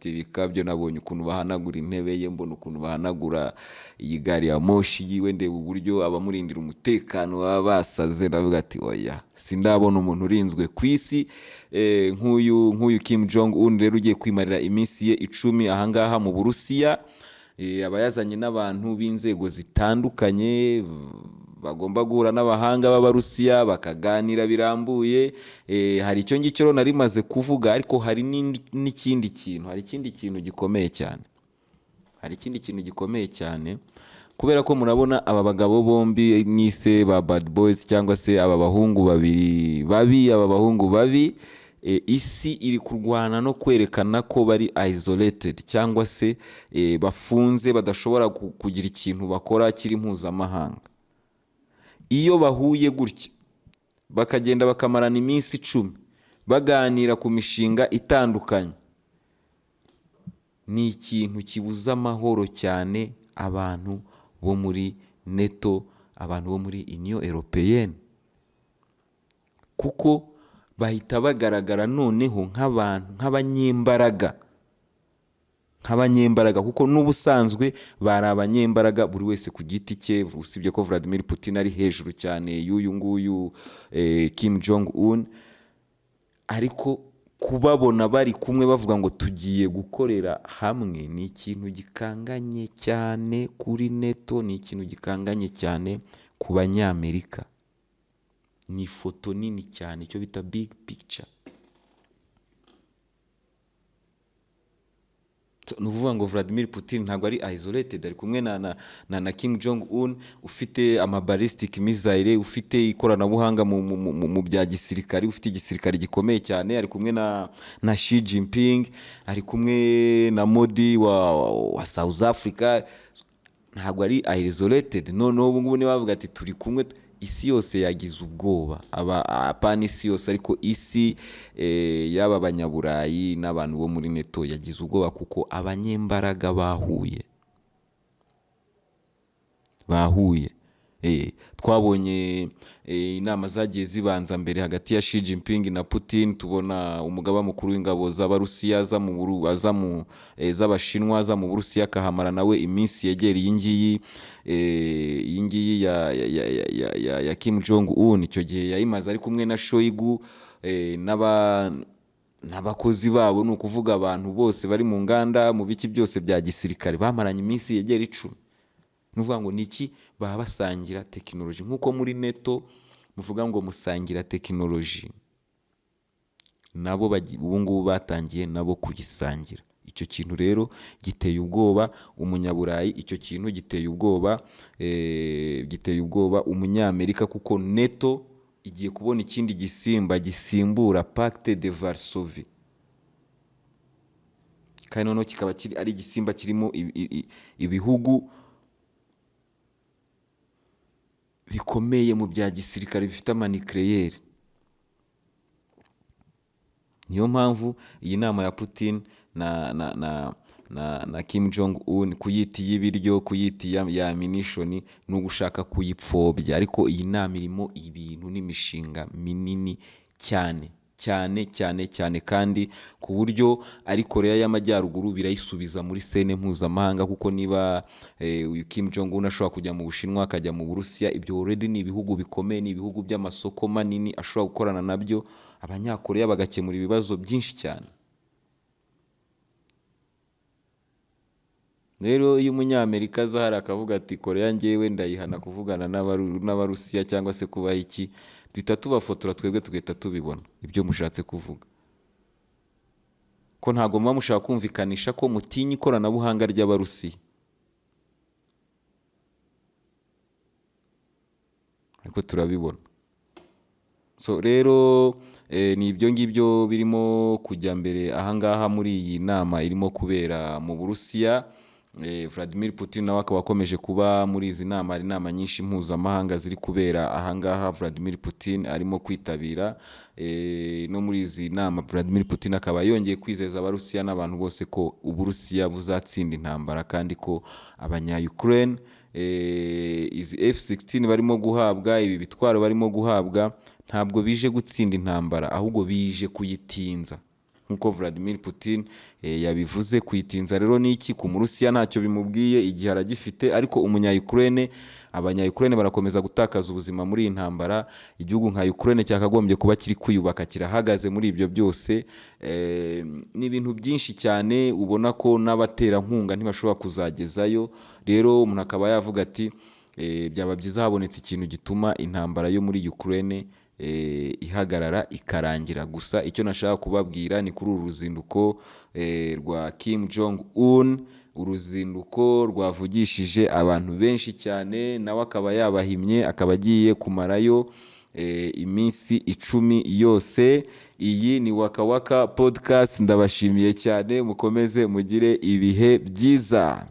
ibikabyo, nabonye ukuntu bahanagura intebe ye, mbona ukuntu bahanagura iyi gari ya moshi yiwe, ndeba uburyo abamurindira umutekano baba basaze. Ndavuga ati oya, sindabona umuntu urinzwe ku isi nk'uyu Kim Jong Un. Rero ugiye kwimarira iminsi ye 10 ahangaha mu Burusiya, aba yazanye n'abantu b'inzego zitandukanye, bagomba guhura n'abahanga b'Abarusiya bakaganira birambuye. Hari icyo ngicyo nari maze kuvuga, ariko hari n'ikindi kintu, hari ikindi kintu gikomeye cyane, kubera ko murabona aba bagabo bombi nise ba bad boys, cyangwa se aba bahungu babi, isi iri kurwana no kwerekana ko bari isolated, cyangwa se bafunze, badashobora kugira ikintu bakora kiri mpuzamahanga. Iyo bahuye gutya bakagenda bakamarana iminsi 10 baganira ku mishinga itandukanye, ni ikintu kibuza amahoro cyane abantu bo muri neto, abantu bo muri Union Européenne, kuko bahita bagaragara noneho nk'abanyembaraga, kuko n'ubusanzwe bari abanyembaraga buri wese ku giti cye, usibye ko Vladimir Putin ari hejuru cyane y'uyu nguyu Kim Jong Un. Ariko kubabona bari kumwe bavuga ngo tugiye gukorera hamwe, ni ikintu gikanganye cyane kuri neto, ni ikintu gikanganye cyane ku Banyamerika. Ni ifoto nini cyane, icyo bita big picture. Nuvuga ngo Vladimir Putin ntabwo ari isolated, ari kumwe na Kim Jong Un, ufite ballistic missile, ufite ikoranabuhanga mu bya gisirikare, ufite igisirikare gikomeye cyane. Ari kumwe na Xi Jinping, ari kumwe na Modi wa South Africa. ntabwo ari isolated. Noneho ubu ngubu niba bavuga ati turi kumwe, isi yose yagize ubwoba, apana isi yose ariko isi y'aba banyaburayi n'abantu bo muri neto yagize ubwoba, kuko abanyembaraga bahuye. Twabonye inama zagiye zibanza mbere hagati ya Xi Jinping na Putin, tubona umugaba mukuru w'ingabo z'Abarusiya z'Abashinwa aza mu Burusiya akahamara nawe iminsi yegereye iyi ngiyi ya Kim Jong Un. Icyo gihe yayimaze ari kumwe na Shoigu n'abakozi babo, ni ukuvuga abantu bose bari mu nganda mu biki byose bya gisirikare, bamaranye iminsi yegera 10. Nuvuga ngo niki baba basangira tekinoloji, nkuko muri neto muvuga ngo musangira tekinoloji, nabo ubu ngubu batangiye nabo kuyisangira. Icyo kintu rero giteye ubwoba umunyaburayi, icyo kintu giteye ubwoba umunyamerika, kuko neto igiye kubona ikindi gisimba gisimbura Pacte de Varsovie, kandi noneho kikaba ari igisimba kirimo ibihugu bikomeye mu bya gisirikare bifite amanucleaire. Niyo mpamvu iyi nama ya Putin na Kim Jong Un kuyita y'ibiryo, kuyita ya ammunition, no gushaka kuyipfobya. Ariko iyi nama irimo ibintu n'imishinga minini cyane, kandi ku buryo ari Korea y'Amajyaruguru birayisubiza muri sene mpuzamahanga, kuko niba uyu Kim Jong Un ashobora kujya mu Bushinwa akajya mu Burusiya, ibyo already ni ibihugu bikomeye, ni ibihugu by'amasoko manini ashobora gukorana nabyo, abanyakoreya bagakemura ibibazo byinshi cyane. Rero iyo umunyamerika azahara akavuga ati Korea ngewe ndayihana kuvugana n'Abarusiya cyangwa se kubaha iki, duhita tubafotora twebwe tugahita tubibona ibyo mushatse kuvuga, ko ntago muba mushaka kumvikanisha ko mutinya ikoranabuhanga ry'Abarusiya, ariko turabibona. So rero ni ibyo ngibyo birimo kujya mbere ahangaha muri iyi nama irimo kubera mu Burusiya. Vladimir Putin nawe akaba akomeje kuba muri izi nama, hari inama nyinshi mpuzamahanga ziri kubera ahangaha Vladimir Putin arimo kwitabira. No muri izi nama Vladimir Putin akaba yongeye kwizeza Abarusiya n'abantu bose ko Uburusiya buzatsinda intambara, kandi ko abanya-Ukraine izi F-16 barimo guhabwa, ibi bitwaro barimo guhabwa, ntabwo bije gutsinda intambara, ahubwo bije kuyitinza, nkuko Vladimir Putin yabivuze. Kuyitinza rero ni iki? Ku Murusiya ntacyo bimubwiye, igihe aragifite, ariko abanya-Ukraine barakomeza gutakaza ubuzima muri iyi ntambara. Igihugu nka Ukraine cyakagombye kuba kiri kwiyubaka, kirahagaze muri ibyo byose. Ni ibintu byinshi cyane ubona ko n'abaterankunga ntibashobora kuzagezayo. Rero umuntu akaba yavuga ati byaba byiza habonetse ikintu gituma intambara yo muri Ukraine ihagarara ikarangira. Gusa icyo nashaka kubabwira ni kuri uru ruzinduko rwa Kim Jong Un, uruzinduko rwavugishije abantu benshi cyane, nawe akaba yabahimye, akaba agiye kumarayo iminsi 10 yose. Iyi ni Waka Waka Podcast, ndabashimiye cyane, mukomeze mugire ibihe byiza.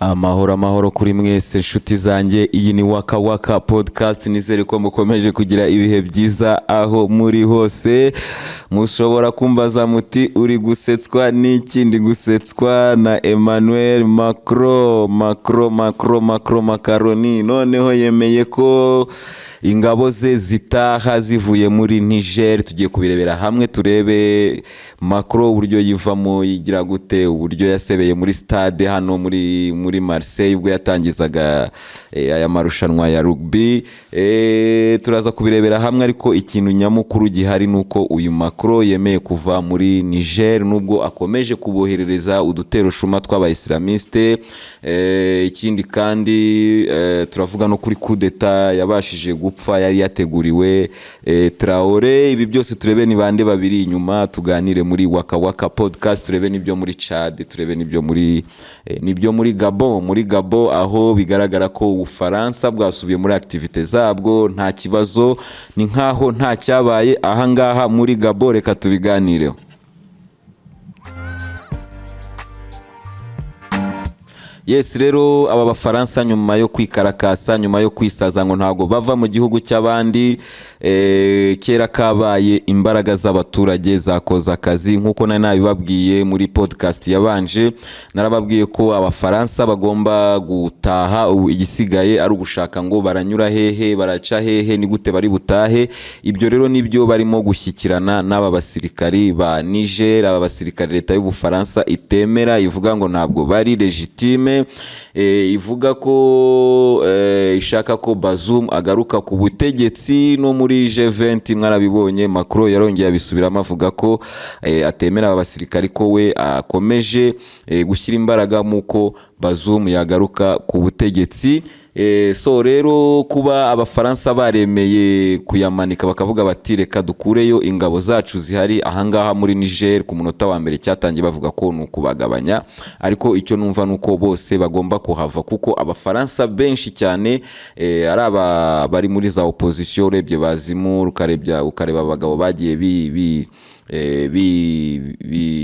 Amahoro kuri mwese inshuti zanjye, iyi ni Waka Waka Podcast. Nizere ko mukomeje kugira ibihe byiza aho muri hose. Mushobora kumbaza muti uri gusetswa n'iki? Ndi gusetswa na Emmanuel Macaroni. Noneho yemeye ko ingabo ze zitaha zivuye muri Niger. Tugiye kubirebera hamwe, turebe Macron uburyo yivamo, yigira gute, uburyo yasebeye muri stade hano muri Marseille ubwo yatangizaga aya marushanwa ya rugby. Turaza kubirebera hamwe, ariko ikintu nyamukuru gihari nuko uyu Macron yemeye kuva muri Niger, nubwo akomeje kuboherereza udutero shuma tw'abayislamiste. Ikindi kandi turavuga no kuri coup d'etat yabashije gupfa yari yateguriwe Traoré. Ibi byose turebe ni bande babiri inyuma, tuganire muri Waka Waka podcast, turebe nibyo muri Chad, turebe nibyo muri Gabon. Muri Gabon aho bigaragara ko Ubufaransa bwasubiye muri activite zabwo nta kibazo, ni nkaho nta cyabaye ahangaha muri Gabon. Reka tubiganireho. Yes, rero aba Bafaransa nyuma yo kwikarakasa, nyuma yo kwisaza ngo ntago bava mu gihugu cy'abandi, kera kabaye imbaraga z'abaturage zakoza akazi. Nkuko nari nabibabwiye muri podcast yabanje, narababwiye ko Abafaransa bagomba gutaha, igisigaye ari ugushaka ngo baranyura hehe, baraca hehe, ni gute bari butahe. Ibyo rero nibyo barimo gushyikirana n'aba basirikari ba Niger, aba basirikari leta y'Ubufaransa itemera, ivuga ngo ntabwo bari legitime, ivuga ko ishaka ko Bazoum agaruka ku butegetsi. No muri G20 mwarabibonye, Macron yarongeye abisubiramo avuga ko atemera aba basirikari, ko we akomeje gushyira imbaraga muko Bazoum yagaruka ku butegetsi. So rero kuba Abafaransa baremeye kuyamanika bakavuga bati reka dukureyo ingabo zacu zihari ahangaha muri Niger, ku munota wa mbere cyatangiye bavuga ko nukubagabanya, ariko icyo numva nuko bose bagomba kuhava, kuko Abafaransa benshi cyane ari aba bari muri za opposition. Urebye Bazimu, ukareba abagabo bagiye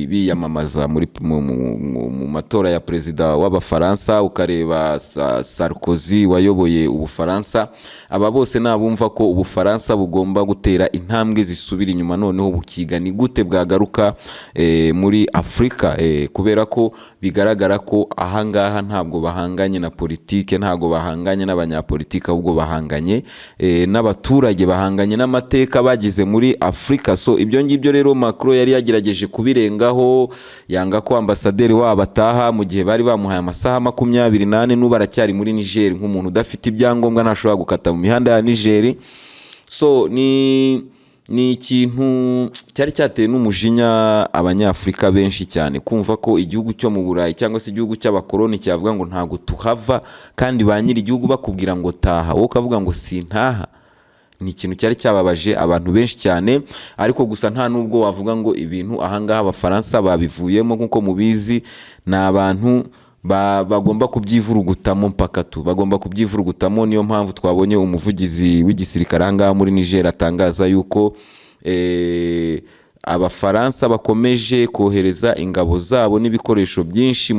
biyamamaza mu matora ya perezida w'Abafaransa, ukareba Sarkozy wayoboye Ubufaransa. Aba bose nabumva ko Ubufaransa bugomba gutera intambwe zisubira inyuma, noneho bukiga ni gute bwagaruka muri Afrika, kubera ko bigaragara ko ahangaha ntabwo bahanganye na politike, ntabwo bahanganye n'abanyapolitike, ahubwo bahanganye n'abaturage, bahanganye n'amateka bagize muri Afrika. So ibyo ngibyo rero Macron yari yagerageje kubirengaho, yanga ko ambasaderi wabo ataha mu gihe bari bamuhaye amasaha 28, n'ubu aracyari muri Niger nk'umuntu udafite ibyangombwa, ntashobora gukata mu mihanda ya Niger. So ni ikintu cyari cyateye n'umujinya Abanyafrika benshi cyane, kumva ko igihugu cyo mu Burayi cyangwa se igihugu cy'abakoloni cyavuga ngo ntago tuhava, kandi ba nyiri igihugu bakubwira ngo taha, wowe ukavuga ngo sintaha. Ni ikintu cyari cyababaje abantu benshi cyane, ariko gusa nta nubwo wavuga ngo ibintu ahangaha Abafaransa babivuyemo. Nkuko mubizi, ni abantu bagomba kubyivurugutamo mpaka tu, bagomba kubyivurugutamo. Niyo mpamvu twabonye umuvugizi w'igisirikare ahangaha muri Niger atangaza yuko Abafaransa bakomeje kohereza ingabo zabo n'ibikoresho byinshi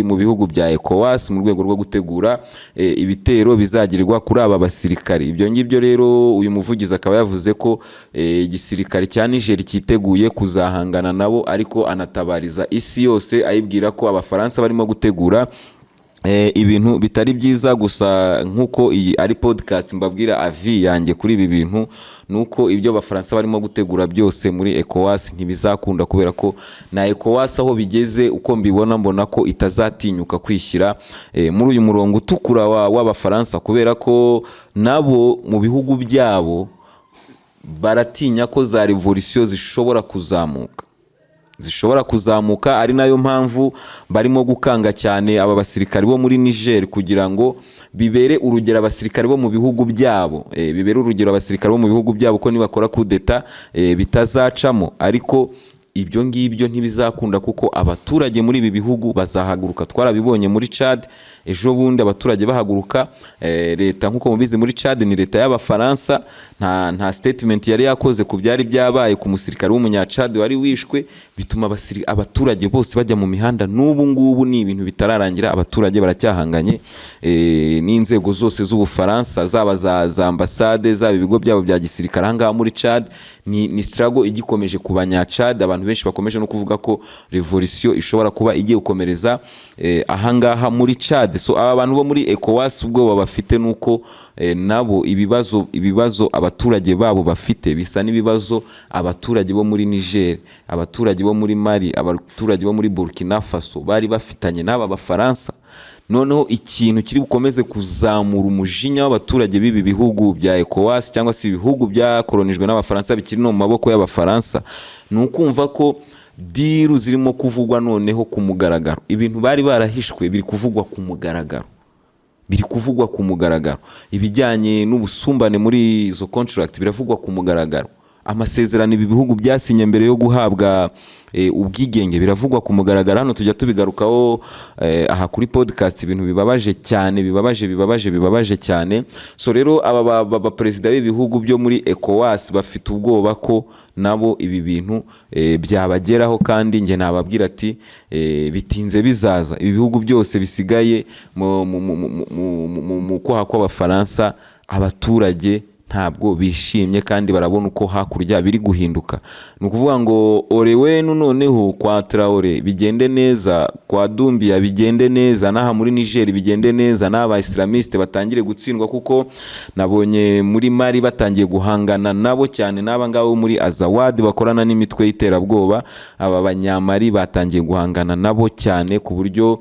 mu bihugu bya ECOWAS mu rwego rwo gutegura ibitero bizagirirwa kuri aba basirikari. Ibyo ngibyo rero uyu muvugizi akaba yavuze ko igisirikare cya Niger cyiteguye kuzahangana nabo, ariko anatabariza isi yose ayibwira ko Abafaransa barimo gutegura ibintu bitari byiza. Gusa nkuko iyi ari podcast mbabwira avi yanjye kuri ibi bintu, nuko ibyo Abafaransa barimo gutegura byose muri ECOWAS ntibizakunda, kubera ko na ECOWAS aho bigeze uko mbona ko itazatinyuka kwishyira muri uyu murongo utukura w'Abafaransa, kubera ko nabo mu bihugu byabo baratinya ko za revolution zishobora kuzamuka. Ari nayo mpamvu barimo gukanga cyane aba basirikari bo muri Niger, kugira ngo bibere urugero abasirikari bo mu bihugu byabo, ko nibakora kudeta bitazacamo. Ariko ibyo ngibyo ntibizakunda, kuko abaturage muri ibi bihugu bazahaguruka. Twarabibonye muri Chad ejo bundi abaturage bahaguruka, leta nkuko mubizi muri Chad ni leta y'Abafaransa, nta statement yari yakoze ku byari byabaye ku musirikare w'umunya-Chad wari wishwe, bituma abaturage bose bajya mu mihanda. N'ubu ngubu ni ibintu bitararangira, abaturage baracyahanganye n'inzego zose z'Ubufaransa, zaba za ambasade, zaba ibigo byabo bya gisirikare ahangaha muri Chad. Ni struggle igikomeje ku banya-Chad. Abantu benshi bakomeje no kuvuga ko revolution ishobora kuba igiye gukomereza ahangaha muri Chad. So aba bantu bo muri ECOWAS ubwo bafite nuko nabo ibibazo abaturage babo bafite bisa n'ibibazo abaturage bo muri Niger, abaturage bo muri Mali, abaturage bo muri Burkina Faso bari bafitanye n'aba Bafaransa. Noneho ikintu kiri bukomeze kuzamura umujinya w'abaturage b'ibi bihugu bya ECOWAS cyangwa se ibihugu byakolonijwe n'Abafaransa bikiri no mu maboko y'Abafaransa, nukumva ko diru zirimo kuvugwa noneho ku mugaragaro. Ibintu bari barahishwe biri kuvugwa ku mugaragaro, biri kuvugwa ku mugaragaro. Ibijyanye n'ubusumbane muri izo contract biravugwa ku mugaragaro. Amasezerano ibi bihugu byasinye mbere yo guhabwa ubwigenge biravugwa ku mugaragaro. Hano tujya tubigarukaho aha kuri podcast, ibintu bibabaje cyane, bibabaje cyane. So rero aba perezida b'ibihugu byo muri ECOWAS bafite ubwoba ko nabo ibi bintu byabageraho, kandi nge nababwira ati bitinze bizaza. Ibi bihugu byose bisigaye mu kwaha kw'Abafaransa, abaturage ntabwo bishimye kandi barabona uko hakurya biri guhinduka. Ni ukuvuga ngo Orewenu noneho kwa Traore bigende neza, kwa Doumbia bigende neza, n'aha muri Niger bigende neza, n'aba Islamiste batangire gutsindwa, kuko nabonye muri Mali batangiye guhangana nabo cyane, n'aba ngabo muri Azawad bakorana n'imitwe y'iterabwoba. Aba banyamari batangiye guhangana nabo cyane, ku buryo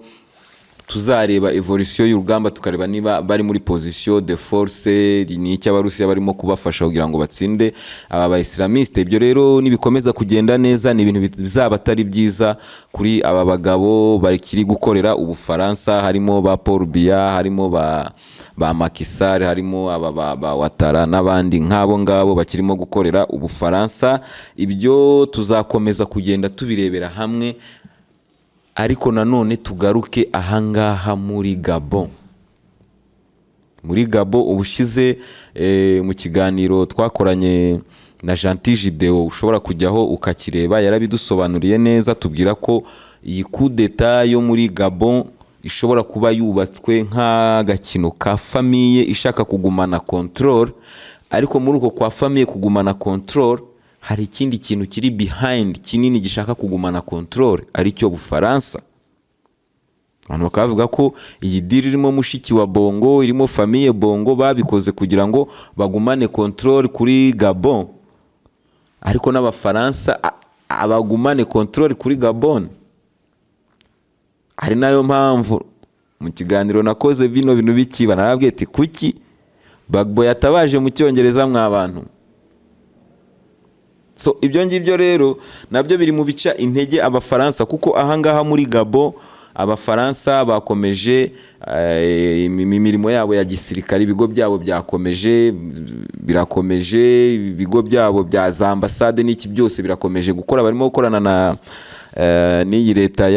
tuzareba evolution y'urugamba tukareba niba bari muri position de force, ni icyo Abarusiya barimo kubafasha kugira ngo batsinde aba Islamiste. Ibyo rero nibikomeza kugenda neza, ni ibintu bizaba atari byiza kuri aba bagabo bakiri gukorera Ubufaransa, harimo ba Paul Biya, harimo ba Macky Sall, harimo aba ba Ouattara n'abandi nk'abo ngabo bakirimo gukorera Ubufaransa. Ibyo tuzakomeza kugenda tubirebera hamwe. Ariko nanone tugaruke ahangaha muri Gabon. Muri Gabon ubushize mu kiganiro twakoranye na Gentil Gideo, ushobora kujyaho ukakireba, yarabidusobanuriye neza, tubwira ko iyi coup d'etat yo muri Gabon ishobora kuba yubatswe nk'agakino ka famille ishaka kugumana control. Ariko muri uko kwa famille kugumana control, hari ikindi kintu kiri behind kinini gishaka kugumana control, ari cyo Bufaransa. Abantu bakavuga ko iyi deal irimo mushiki wa Bongo, irimo famille Bongo, babikoze kugira ngo bagumane control kuri Gabon, ariko n'Abafaransa abagumane control kuri Gabon. Hari nayo mpamvu mu kiganiro nakoze bino bintu bikiba, narabwiye ati kuki Bagbo yatabaje mu Cyongereza mw'abantu. So ibyo ngibyo rero nabyo biri mu bica intege Abafaransa, kuko ahangaha muri Gabon Abafaransa bakomeje imirimo yabo ya gisirikare, ibigo byabo byakomeje birakomeje, ibigo byabo bya za ambassade n'iki byose birakomeje gukora. Barimo gukorana na n'iyi leta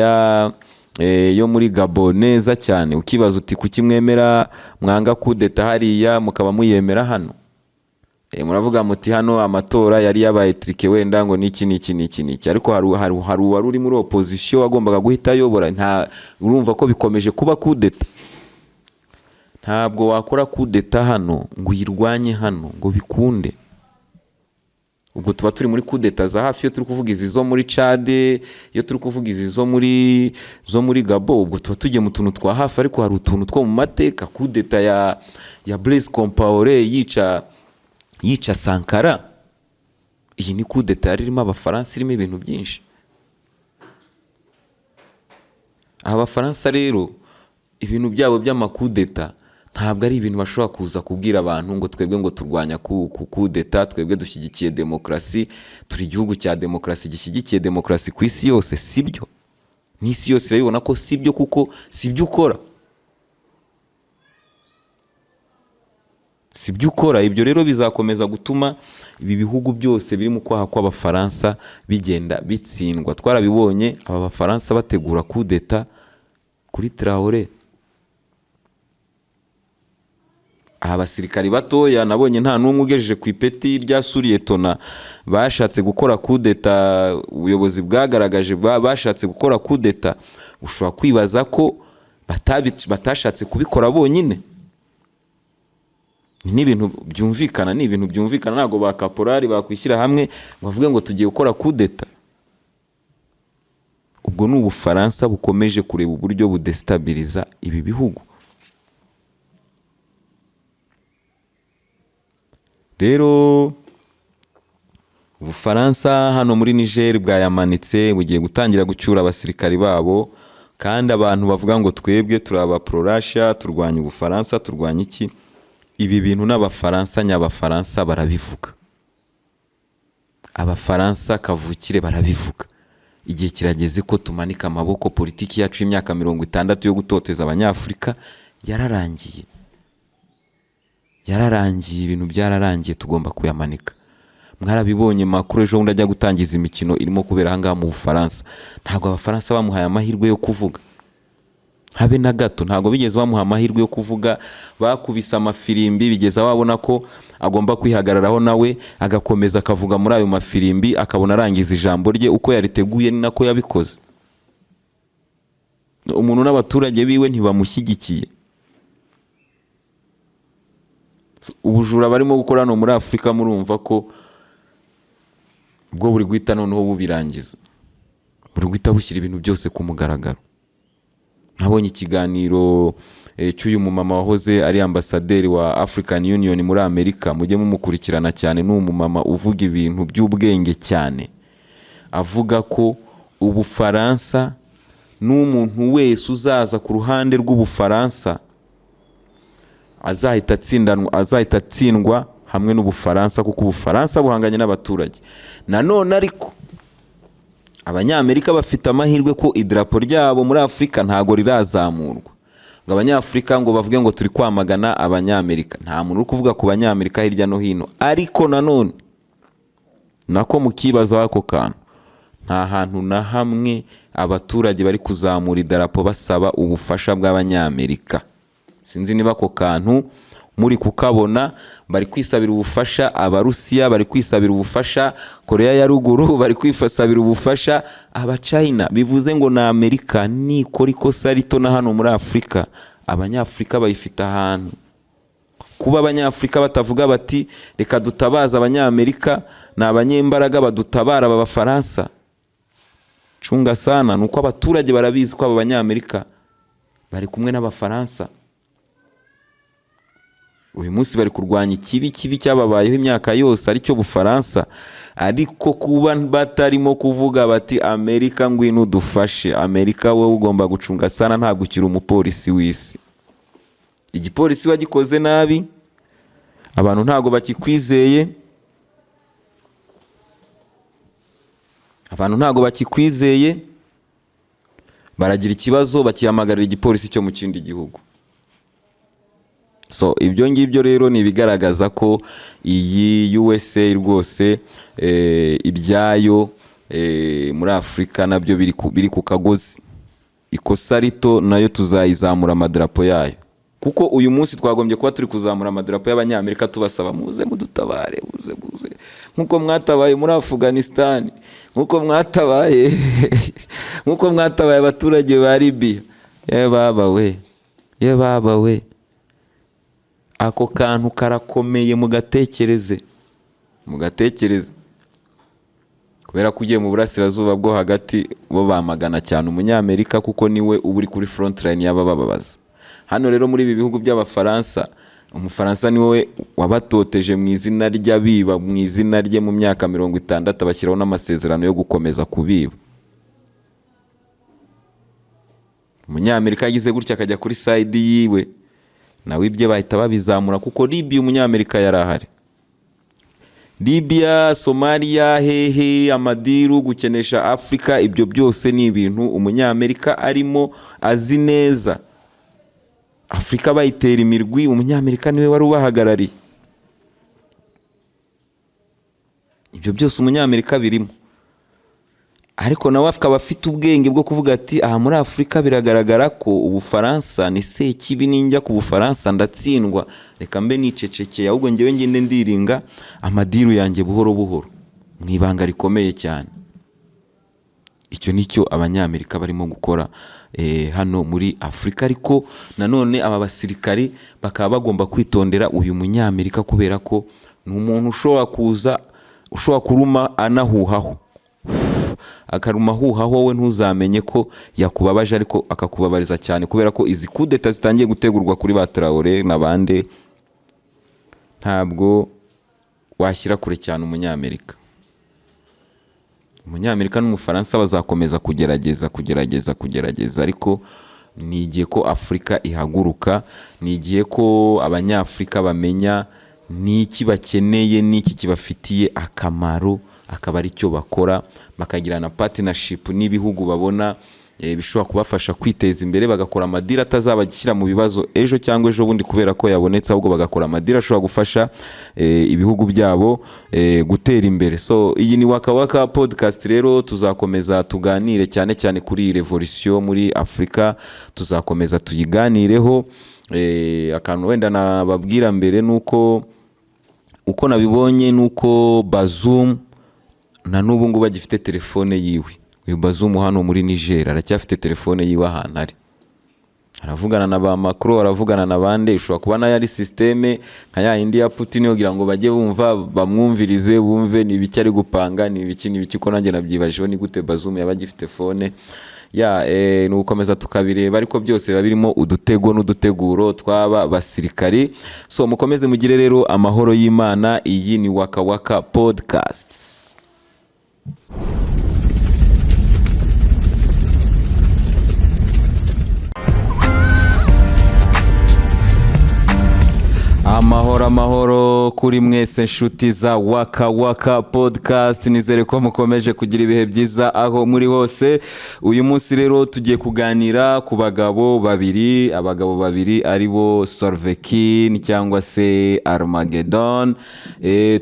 yo muri Gabon neza cyane. Ukibaza uti kuki mwemera mwanga coup d'etat hariya mukaba muyemera hano? Muravuga muti hano amatora yari yabaye trike wenda ngo niki, ariko hari wari uri muri opposition wagombaga guhita yobora. Nta urumva ko bikomeje kuba coup d'etat. Ntabwo wakora coup d'etat hano ngo uyirwanye hano ngo bikunde. Ubwo tuba turi muri coup d'etat za hafi, yo turi kuvuga izi zo muri Chad, yo turi kuvuga izi zo muri Gabon, ubwo tuba tugiye mu tuntu twa hafi. Ariko hari utuntu two mu mateka, coup d'etat ya Blaise Compaoré yica Sankara. Iyi ni coup d'etat irimo Abafaransa, irimo ibintu byinshi. Abafaransa rero ibintu byabo by'amacoup d'etat ntabwo ari ibintu bashobora kuza kubwira abantu ngo twebwe ngo turwanya coup d'etat, twebwe dushyigikiye demokrasi, turi igihugu cya demokrasi gishyigikiye demokrasi ku isi yose. Sibyo, n'isi yose irabibona ko sibyo, kuko sibyo ukora. Sibyo ukora. Ibyo rero bizakomeza gutuma ibi bihugu byose biri mu kwaha kw'Abafaransa bigenda bitsindwa. Twarabibonye aba Bafaransa bategura coup d'etat kuri Traoré. Aha basirikari batoya nabonye nta n'umwe ugejeje ku ipeti rya Suriyetona bashatse gukora coup d'etat. Ubuyobozi bwagaragaje bashatse gukora coup d'etat. Ushobora kwibaza ko batashatse kubikora bonyine. Ni ibintu byumvikana, ntabwo ba kaporari bakwishyira hamwe ngo bavuge ngo tugiye gukora coup d'etat. Ubwo ni Ubufaransa bukomeje kureba uburyo budestabiliza ibi bihugu. Rero Ubufaransa hano muri Niger bwayamanitse, bugiye gutangira gucyura abasirikari babo, kandi abantu bavuga ngo twebwe turaba pro Russia, turwanya Ubufaransa, turwanya iki. Ibi bintu n'Abafaransa nyabafaransa barabivuga. Abafaransa kavukire barabivuga. Igihe kirageze ko tumanika amaboko. Politiki yacu y'imyaka 60 yo gutoteza Abanyafurika yararangiye ibintu byararangiye, tugomba kuyamanika. Mwarabibonye Macron ejo bundi ajya gutangiza imikino irimo kubera ahangaha mu Bufaransa, ntabwo Abafaransa bamuhaye amahirwe yo kuvuga habe na gato, ntabwo bigeze bamuha amahirwe yo kuvuga. Bakubise amafirimbi bigeza babona ko agomba kwihagararaho nawe agakomeza akavuga muri ayo mafirimbi, akabona arangiza ijambo rye uko yariteguye ni nako yabikoze. Umuntu n'abaturage biwe ntibamushyigikiye. Ubujura barimo gukora hano muri Afurika murumva ko bwo buri guhita noneho bubirangiza, buri guhita bushyira ibintu byose ku mugaragaro. Nabonye ikiganiro cy'uyu mumama wahoze ari ambasaderi wa African Union muri Amerika, mujye mumukurikirana cyane. Ni umumama uvuga ibintu by'ubwenge cyane, avuga ko Ubufaransa n'umuntu wese uzaza ku ruhande rw'Ubufaransa azahita atsindwa hamwe n'Ubufaransa, kuko Ubufaransa buhanganye n'abaturage. Nanone ariko Abanyamerika bafite amahirwe ko idarapo ryabo muri Afurika ntago rirazamurwa ngo Abanyafurika ngo bavuge ngo turi kwamagana Abanyamerika. Nta muntu uri kuvuga ku Banyamerika hirya no hino, ariko nanone nako mukibaza ako kantu, nta hantu na hamwe abaturage bari kuzamura idarapo basaba ubufasha bw'Abanyamerika. Sinzi niba ako kantu muri kukabona. Bari kwisabira ubufasha Abarusiya, bari kwisabira ubufasha Korea ya ruguru, bari kwisabira ubufasha Abachina. Bivuze ngo na Amerika nikora ikosa rito na hano muri Afurika, Abanyafurika bayifita ahantu. Kuba Abanyafurika batavuga bati reka dutabaza Abanyamerika, ni abanyembaraga badutabara aba Bafaransa, cunga sana. Nuko abaturage barabizi ko aba Banyamerika bari kumwe n'Abafaransa. Uyu munsi bari kurwanya ikibi cyababayeho imyaka yose aricyo Bufaransa, ariko kuba batarimo kuvuga bati Amerika ngwino udufashe. Amerika wowe ugomba gucunga sana, ntabwo ukiri umupolisi w'isi. Igipolisi bagikoze nabi, abantu ntabwo bakikwizeye, baragira ikibazo bakihamagarira igipolisi cyo mu kindi gihugu. So ibyo ngibyo rero ni bigaragaza ko iyi USA rwose ibyayo muri Afurika nabyo biri ku kagozi. Ikosa rito nayo tuzayizamura amadarapo yayo, kuko uyu munsi twagombye kuba turi kuzamura amadarapo y'Abanyamerika tubasaba muze mudutabare, muze nkuko mwatabaye muri Afghanistan, nkuko mwatabaye abaturage ba Libya. Ye baba we ako kantu karakomeye. Mugatekereze kubera ko ugiye mu burasirazuba bwo hagati bo bamagana cyane Umunyamerika, kuko niwe uba uri kuri front line y'abababaza. Hano rero muri ibi bihugu by'Abafaransa, Umufaransa niwe wabatoteje mu izina ry'abiba, mu izina rye mu myaka 60 bashyiraho n'amasezerano yo gukomeza kubiba. Umunyamerika yagize gutya akajya kuri side yiwe, nawe ibye bahita babizamura, kuko Libya Umunyamerika yarahari. Libya, Somalia, amadiru, gukenesha Afrika, ibyo byose ni ibintu Umunyamerika arimo azi neza. Afrika bayitera imirwi, Umunyamerika niwe wari ubahagarariye. Ibyo byose Umunyamerika birimo, ariko nawe akaba afite ubwenge bwo kuvuga ati aha muri Afurika biragaragara ko Ubufaransa ni sekibi, ninjya ku Bufaransa ndatsindwa, reka mbe nicecekeye, ahubwo njyewe ngende ndiringa amadiru yanjye buhoro buhoro mu ibanga rikomeye cyane. Icyo nicyo Abanyamerika barimo gukora hano muri Afurika. Ariko nanone aba basirikari bakaba bagomba kwitondera uyu Munyamerika, kubera ko ni umuntu ushobora kuruma anahuhaho, akaruma huhaho we ntuzamenye ko yakubabaje, ariko akakubabariza cyane, kubera ko izi kudeta zitangiye gutegurwa kuri ba Traoré n'abande, ntabwo washyira kure cyane Umunyamerika. Umunyamerika n'Umufaransa bazakomeza kugerageza, ariko ni igihe ko Afurika ihaguruka, ni igihe ko Abanyafurika bamenya n'iki bakeneye, n'iki kibafitiye akamaro, akaba ari cyo bakora, bakagirana partnership n'ibihugu babona bishobora kubafasha kwiteza imbere, bagakora amadira atazabagishyira mu bibazo ejo cyangwa ejo bundi kubera ko yabonetse, ahubwo bagakora amadira ashobora gufasha ibihugu byabo gutera imbere. So iyi ni Waka Waka podcast rero, tuzakomeza tuganire cyane cyane kuri iyi revolution muri Afrika, tuzakomeza tuyiganireho. Akantu wenda nababwira mbere nuko uko nabibonye nuko Bazoum na n'ubu ngubu agifite telefone yiwe. Uyu Bazoum hano muri Niger aracyafite telefone yiwe ahantu ari, aravugana na ba Macron, aravugana na bande. Ushobora kubona yari systeme nka ya indi ya Putin kugira ngo bajye bumva, bamwumvirize, bumve ni ibiki ari gupanga, ni ibiki ko nanjye nabyibajeho ni gute Bazoum yaba agifite phone ni ukomeza tukabireba, ariko byose biba birimo udutego n'uduteguro twaba basirikari. So mukomeze mugire rero amahoro y'Imana. Iyi ni Waka Waka podcast. Amahoro kuri mwese nshuti za Waka Waka podcast, nizere ko mukomeje kugira ibihe byiza aho muri hose. Uyu munsi rero tugiye kuganira ku abagabo babiri aribo Solvekin cyangwa se Armageddon.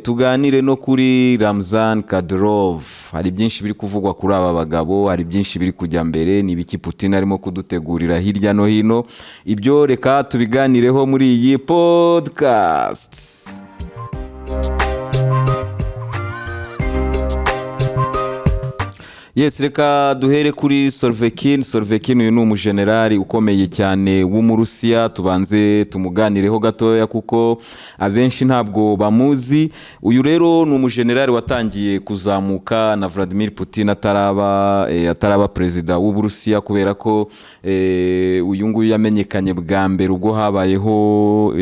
Tuganire no kuri Ramzan Kadyrov. Hari byinshi biri kuvugwa kuri aba bagabo, hari byinshi biri kujya mbere, ni biki Putin arimo kudutegurira hirya no hino. Ibyo reka tubiganireho muri iyi podcast. Yes, reka duhere kuri Solvekin. Uyu ni umujenerali ukomeye cyane w'Umurusiya, tubanze tumuganireho gatoya kuko abenshi ntabwo bamuzi. Uyu rero ni umujenerali watangiye kuzamuka na Vladimir Putin ataraba perezida w'Uburusiya, kubera ko uyu nguyu yamenyekanye bwa mbere ubwo habayeho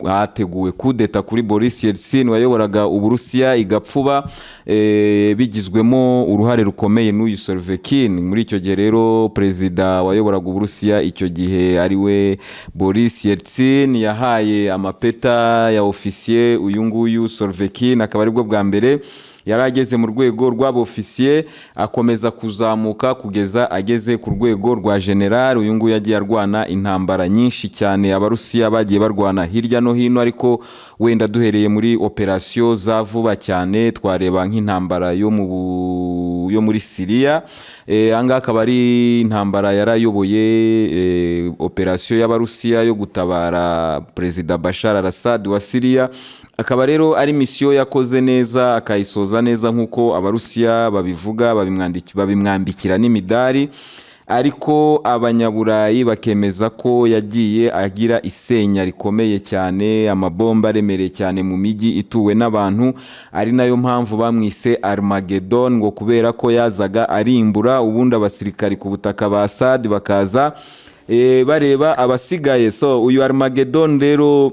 hateguwe kudeta kuri Boris Yeltsin wayoboraga Uburusiya igapfuba, bigizwemo uruhare rukomeye n'uyu Solvekin. Muri icyo gihe rero perezida wayoboraga Uburusiya icyo gihe ariwe Boris Yeltsin yahaye amapeta ya ofisiye uyu nguyu Solvekin, akaba aribwo bwa mbere yari ageze mu rwego rw'abofisiye, akomeza kuzamuka kugeza ageze ku rwego rwa general. Uyu nguyu yagiye arwana intambara nyinshi cyane Abarusiya bagiye barwana hirya no hino, ariko wenda duhereye muri operation za vuba cyane twareba nk'intambara yo muri Syria. Anga akaba ari intambara yarayoboye operation y'Abarusiya yo gutabara Perezida Bashar al-Assad wa Syria. Akaba rero ari misiyo yakoze neza, akayisoza neza nk'uko Abarusiya babivuga, babimwambikira n'imidari. Ariko Abanyaburayi bakemeza ko yagiye agira isenya rikomeye cyane, amabomba aremereye cyane mu mijyi ituwe n'abantu, ari nayo mpamvu bamwise Armageddon, ngo kubera ko yazaga arimbura ubundi abasirikari ku butaka ba Assad bakaza bareba abasigaye. So uyu Armageddon rero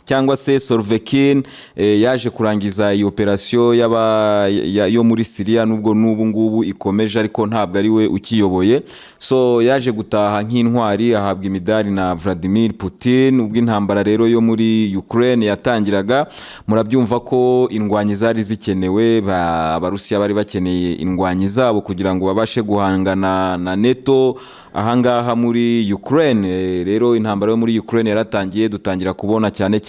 cyangwa se Solvekin yaje kurangiza iyi operation yo muri Syria, nubwo n'ubu ngubu ikomeje ariko ntabwo ari we ukiyoboye. So yaje gutaha nk'intwari, ahabwa imidari na Vladimir Putin. Ubwo intambara rero yo muri Ukraine yatangiraga, murabyumva ko indwanyi zari zikenewe, Abarusiya bari bakeneye indwanyi zabo kugira ngo babashe guhangana na NATO ahangaha muri Ukraine. Rero intambara yo muri Ukraine yaratangiye, dutangira kubona cyane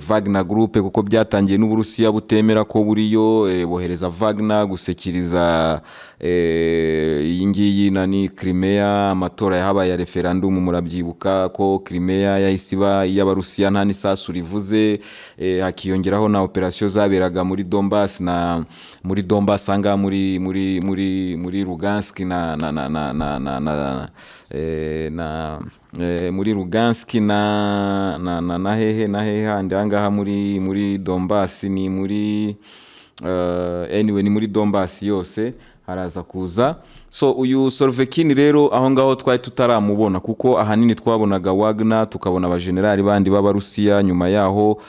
Wagner Group, kuko byatangiye n'Uburusiya butemera ko buriyo, bohereza Wagner gusekiriza iyi ngiyi nani Crimea. Amatora yahabaye ya referendum, murabyibuka ko Crimea yahise iba y'Abarusiya nta n'isasu rivuze, hakiyongeraho na operation zaberaga muri Donbass anga muri Lugansk muri Lugansk na hehe handi angaha muri Donbass, ni muri anyway ni muri Donbass yose haraza kuza. So uyu Solvekin rero aho ngaho twari tutaramubona, kuko ahanini twabonaga Wagner, tukabona abajenerali bandi b'Abarusiya. Nyuma yaho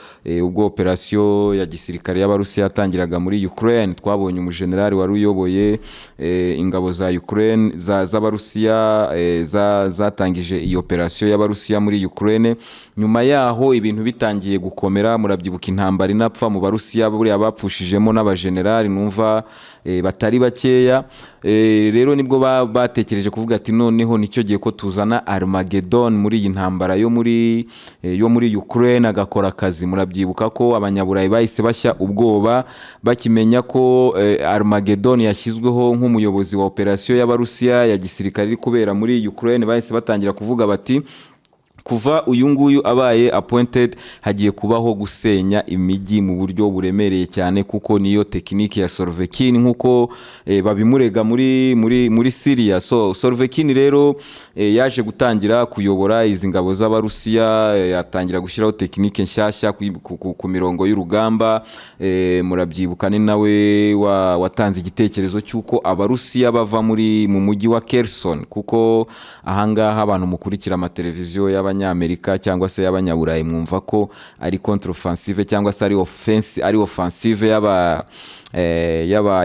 ubwo operation ya gisirikare y'Abarusiya yatangiraga muri Ukraine, twabonye umujenerali wari uyoboye ingabo za Ukraine z'Abarusiya zatangije iyi operation y'Abarusiya muri Ukraine. Nyuma yaho ibintu bitangiye gukomera, murabyibuka intambara inapfa mu Barusiya, buriya bapfushijemo n'abajenerali numva batari bakeya. Rero rero nibwo batekereje kuvuga ati noneho nicyo gihe ko tuzana Armageddon muri iyi ntambara yo muri Ukraine agakora akazi. Murabyibuka ko abanyaburayi bahise bashya ubwoba bakimenya ko Armageddon yashyizweho nk'umuyobozi wa operasiyo y'Abarusiya ya gisirikare iri kubera muri Ukraine. Bahise batangira kuvuga bati kuva uyu nguyu abaye appointed hagiye kubaho gusenya imijyi mu buryo buremereye cyane, kuko niyo tekiniki ya Solvekin nkuko babimurega muri Syria. So Solvekin rero yaje gutangira kuyobora izi ngabo z'Abarusiya, yatangira gushyiraho tekinike nshyashya ku mirongo y'urugamba. Murabyibuka ni nawe watanze igitekerezo cy'uko Abarusiya bava mu mujyi wa Kherson, kuko ahangaha abantu mukurikira amateleviziyo y'Abanyamerika cyangwa se y'Abanyaburayi mwumva ko ari contre-offensive cyangwa se ari offensive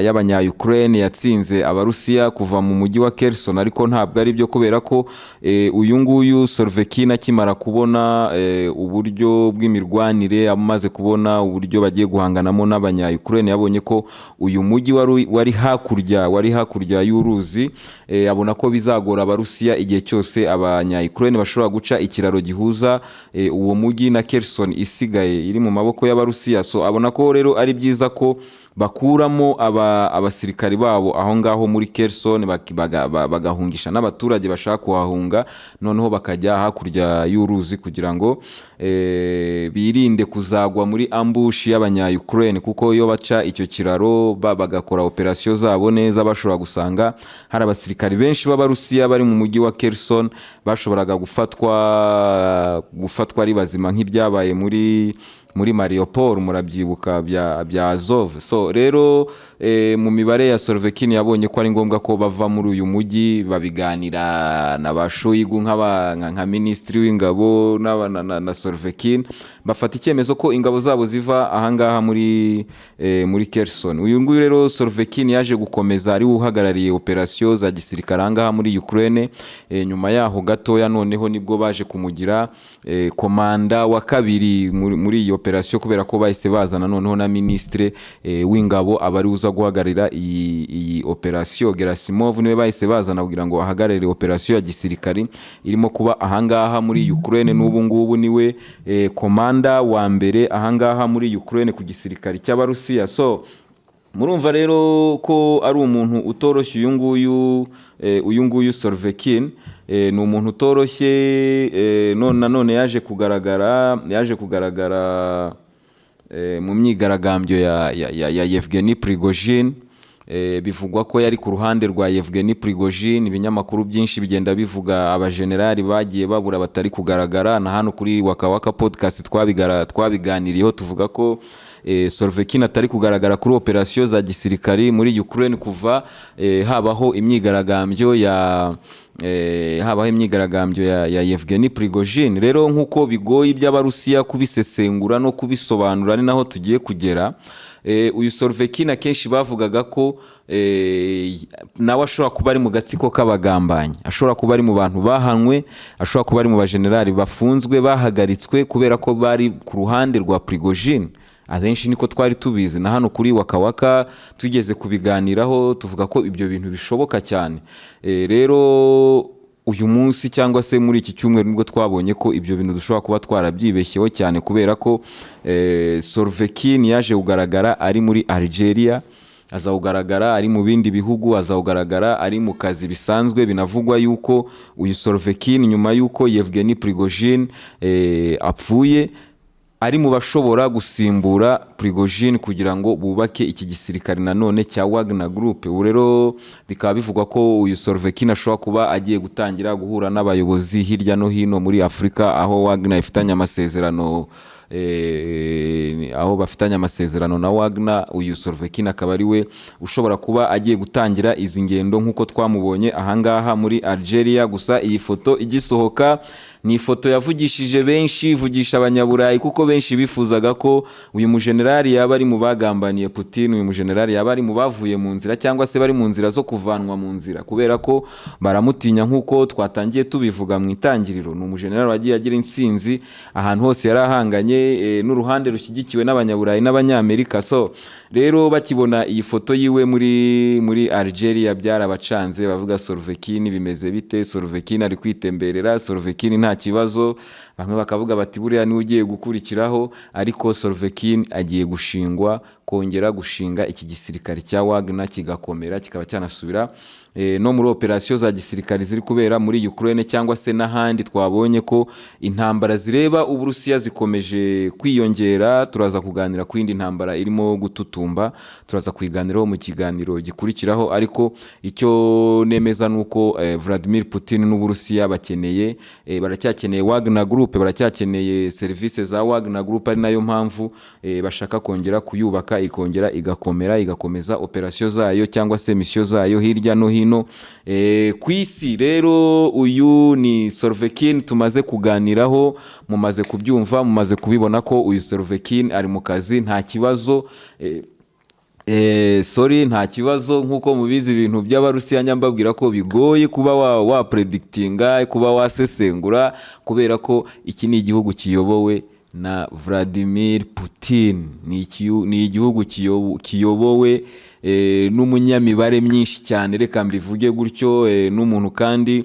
y'Abanya-Ukraine yatsinze Abarusiya kuva mu mujyi wa Kherson, ariko ntabwo ari byo, kubera ko uyu nguyu Solvekin akimara kubona uburyo bw'imirwanire, amaze kubona uburyo bagiye guhanganamo n'Abanya-Ukraine, yabonye ko uyu mujyi wari hakurya y'uruzi, abona ko bizagora Abarusiya igihe cyose Abanya-Ukraine bashobora guca ikiraro gihuza uwo mujyi na Kherson isigaye iri mu maboko y'Abarusiya. So abona ko rero ari byiza ko bakuramo abasirikari babo aho ngaho muri Kherson, bagahungisha n'abaturage bashaka kuhahunga, noneho bakajya hakurya y'uruzi kugira ngo birinde kuzagwa muri ambush y'Abanya-Ukraine, kuko iyo baca icyo kiraro bagakora operasiyo zabo neza, bashobora gusanga hari abasirikari benshi b'Abarusiya bari mu mujyi wa Kherson bashoboraga gufatwa ari bazima nk'ibyabaye muri Mariupol, murabyibuka bya Azov. So rero mu mibare ya Solvekin yabonye ko ari ngombwa ko bava muri uyu mujyi, babiganira na ba Shoigu nka ministri w'ingabo na Solvekin, bafata icyemezo ko ingabo zabo ziva ahangaha muri Kherson. Uyu nguyu rero Solvekin yaje gukomeza ari uhagarariye operasiyo za gisirikare ahangaha muri Ukraine. Nyuma yaho gatoya noneho nibwo baje kumugira komanda wa kabiri muri iyo operasiyo, kubera ko bahise bazana noneho na ministre w'ingabo abari uza guhagararira iyi operasiyo. Gerasimov niwe bahise bazana kugira ngo ahagararire operasiyo ya gisirikare irimo kuba ahangaha muri Ukraine. N'ubu ngubu niwe komanda wa mbere ahangaha muri Ukraine ku gisirikare cy'Abarusiya. So murumva rero ko ari umuntu utoroshye uyu nguyu Solvekin. Ni umuntu utoroshye, none yaje kugaragara mu myigaragambyo ya Yevgeny Prigozhin. Bivugwa ko yari ku ruhande rwa Yevgeny Prigozhin. Ibinyamakuru byinshi bigenda bivuga abajenerali bagiye babura batari kugaragara, na hano kuri Waka Waka podcast twabiganiriyeho tuvuga ko Solvekin atari kugaragara kuri operasiyo za gisirikari muri Ukraine kuva habaho imyigaragambyo ya Yevgeny Prigozhin. Rero nkuko bigoye by'Abarusiya kubisesengura no kubisobanura, ni naho tugiye kugera. Uyu Solvekin akenshi bavugaga ko nawe ashobora kuba ari mu gatsiko k'abagambanyi, ashobora kuba ari mu bantu bahanwe, ashobora kuba ari mu bajenerali bafunzwe bahagaritswe kubera ko bari ku ruhande rwa Prigozhin. Abenshi niko twari tubizi, na hano kuri Waka Waka tugeze kubiganiraho tuvuga ko ibyo bintu bishoboka cyane. Rero uyu munsi cyangwa se muri iki cyumweru nibwo twabonye ko ibyo bintu dushobora kuba twarabyibeshyeho cyane, kubera ko Solvekin yaje kugaragara ari muri Algeria, azawugaragara ari mu bindi bihugu, azawugaragara ari mu kazi bisanzwe. Binavugwa yuko uyu Solvekin nyuma yuko Yevgeny Prigozhin apfuye ari mu bashobora gusimbura Prigozhin kugira ngo bubake iki gisirikare nanone cya Wagner Group. Ubu rero bikaba bivugwa ko uyu Solvekin ashobora kuba agiye gutangira guhura n'abayobozi hirya no hino muri Afurika, aho Wagner ifitanye amasezerano aho bafitanye amasezerano na Wagner. Uyu Solvekin akaba ari we ushobora kuba agiye gutangira izi ngendo nkuko twamubonye ahangaha muri Algeria. Gusa iyi foto igisohoka ni ifoto yavugishije benshi, ivugisha Abanyaburayi, kuko benshi bifuzaga ko uyu mujenerali yaba ari mu bagambaniye Putin, uyu mujenerali yaba ari mu bavuye mu nzira cyangwa se bari mu nzira zo kuvanwa mu nzira, kubera ko baramutinya nkuko twatangiye tubivuga mu itangiriro. Ni umujenerali wagiye agira intsinzi ahantu hose yari ahanganye n'uruhande rushyigikiwe n'Abanyaburayi n'Abanyamerika. So rero bakibona iyi foto yiwe muri Algeria byarabacanze bavuga Solvekin bimeze bite, Solvekin ari kwitemberera, Solvekin nta kibazo, bamwe bakavuga bati buriya ni ugiye gukurikiraho, ariko Solvekin agiye kongera gushinga iki gisirikare cya Wagner kigakomera kikaba cyanasubira no muri operasiyo za gisirikare ziri kubera muri Ukraine cyangwa se n'ahandi. Twabonye ko intambara zireba Uburusiya zikomeje kwiyongera, turaza kuganira ku yindi ntambara irimo gututumba, turaza kuyiganiraho mu kiganiro gikurikiraho, ariko icyo nemeza nuko Vladimir Putin n'Uburusiya baracyakeneye Wagner Group, baracyakeneye service za Wagner Group, ari nayo mpamvu bashaka kongera kuyubaka, ikongera igakomera, igakomeza operasiyo zayo cyangwa se misiyo zayo hirya no hino ku isi. Rero uyu ni Solvekin tumaze kuganiraho, mumaze kubyumva, mumaze kubibona ko uyu Solvekin ari mu kazi, nta kibazo. Nta kibazo, nkuko mubizi ibintu by'Abarusiya nyambabwira ko bigoye kuba wa predictinga, kuba wasesengura, kubera ko iki ni igihugu kiyobowe na Vladimir Putin, ni igihugu kiyobowe n'umunyamibare myinshi cyane, reka mbivuge gutyo, n'umuntu kandi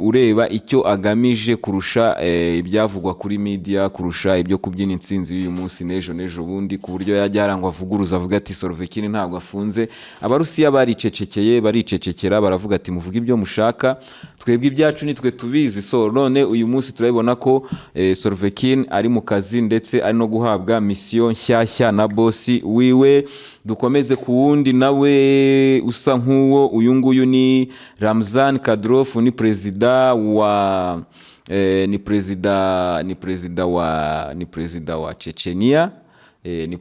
ureba icyo agamije kurusha ibyavugwa kuri media, kurusha ibyo kubyina intsinzi y'uyu munsi n'ejo bundi, ku buryo yajyarangwa avuguruza avuga ati Solvekin ntabwo afunze. Abarusiya baricecekera baravuga ati muvuge ibyo mushaka, twebwe ibyacu nitwe tubizi. So none uyu munsi turabibona ko Solvekin ari mu kazi ndetse ari no guhabwa misiyo nshyashya na bosi wiwe. Dukomeze ku wundi nawe usa nk'uwo, uyu nguyu ni Ramzan Kadyrov, ni perezida wa Chechnya, ni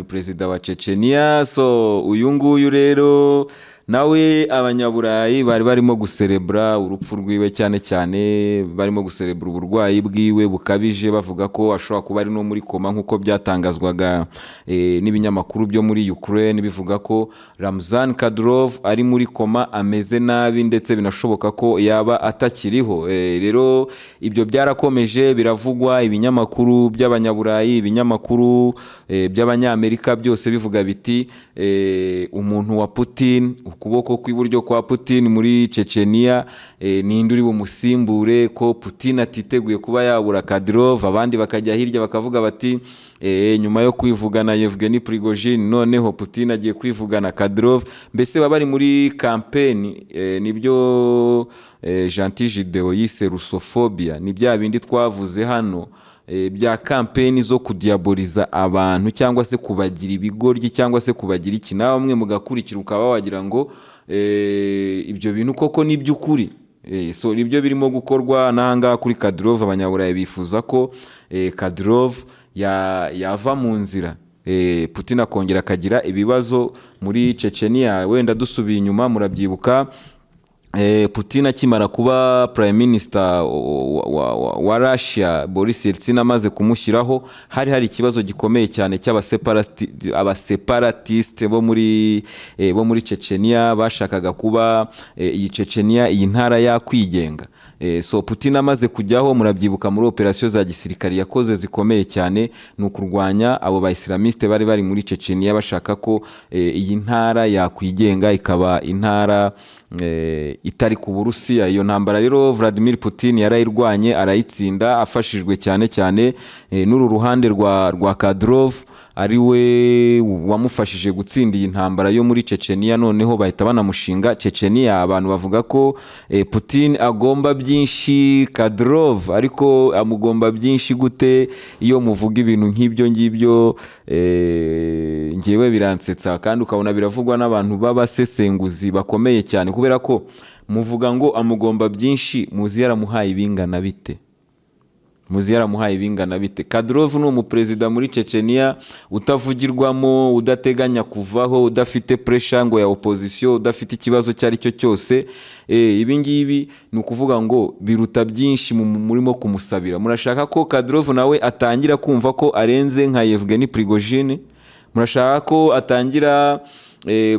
perezida wa Chechnya. So uyu nguyu rero nawe abanyaburayi bari barimo guserebra urupfu rwiwe, cyane barimo guserebra uburwayi bwiwe bukabije, bavuga ko ashobora kuba ari no muri koma, nkuko byatangazwaga n'ibinyamakuru byo muri Ukraine, bivuga ko Ramzan Kadyrov ari muri koma, ameze nabi, ndetse binashoboka ko yaba atakiriho. Rero ibyo byarakomeje biravugwa, ibinyamakuru by'abanyaburayi, ibinyamakuru by'abanyamerika byose bivuga biti umuntu wa Putin, ukuboko kw'iburyo kwa Putin muri Chechnya, ninde uri bumusimbure, ko Putin atiteguye kuba yabura Kadyrov. Abandi bakajya hirya bakavuga bati nyuma yo kwivugana Yevgeny Prigozhin, noneho Putin agiye kwivugana Kadyrov. Mbese baba bari muri campaign, nibyo Gentil Gideo yise russophobia, ni bya bindi twavuze hano bya campaign zo kudiaboliza abantu, cyangwa se kubagira ibigoryi, cyangwa se kubagira iki, nawe mwe mugakurikira ukaba wagira ngo ibyo bintu koko ni by'ukuri. So nibyo birimo gukorwa nahanga kuri Kadyrov. Abanyaburayi bifuza ko Kadyrov yava mu nzira, Putin akongera akagira ibibazo muri Chechnya. Wenda dusubiye inyuma, murabyibuka Putin akimara kuba prime minister wa Russia, Boris Yeltsin amaze kumushyiraho, hari ikibazo gikomeye cyane cy'abaseparatiste bo muri Chechnya, bashakaga kuba iyi Chechnya, iyi ntara yakwigenga. So Putin amaze kujyaho, murabyibuka muri operasiyo za gisirikari yakoze zikomeye cyane, ni ukurwanya abo ba-islamiste bari muri Chechnya, bashaka ko iyi ntara yakwigenga, ikaba intara itari ku Burusiya. Iyo ntambara rero Vladimir Putin yarayirwanye, arayitsinda, afashijwe cyane n'uru ruhande rwa Kadyrov, ari we wamufashije gutsinda iyi ntambara yo muri Chechnya. Noneho bahita banamushinga Chechnya. Abantu bavuga ko Putin agomba byinshi Kadyrov, ariko amugomba byinshi gute iyo muvuga ibintu nk'ibyo ngibyo? Ngewe biransetsa, kandi ukabona biravugwa n'abantu b'abasesenguzi bakomeye cyane, kubera ko muvuga ngo amugomba byinshi, muzi yaramuhaye ibingana bite? Kadyrov ni umuperezida muri Chechnya utavugirwamo, udateganya kuvaho, udafite pressure ngo ya opposition, udafite ikibazo cyari cyo cyose. Ibi ngibi ni ukuvuga ngo biruta byinshi murimo kumusabira. Murashaka ko Kadyrov nawe atangira kumva ko arenze nka Yevgeny Prigozhin? Murashaka ko atangira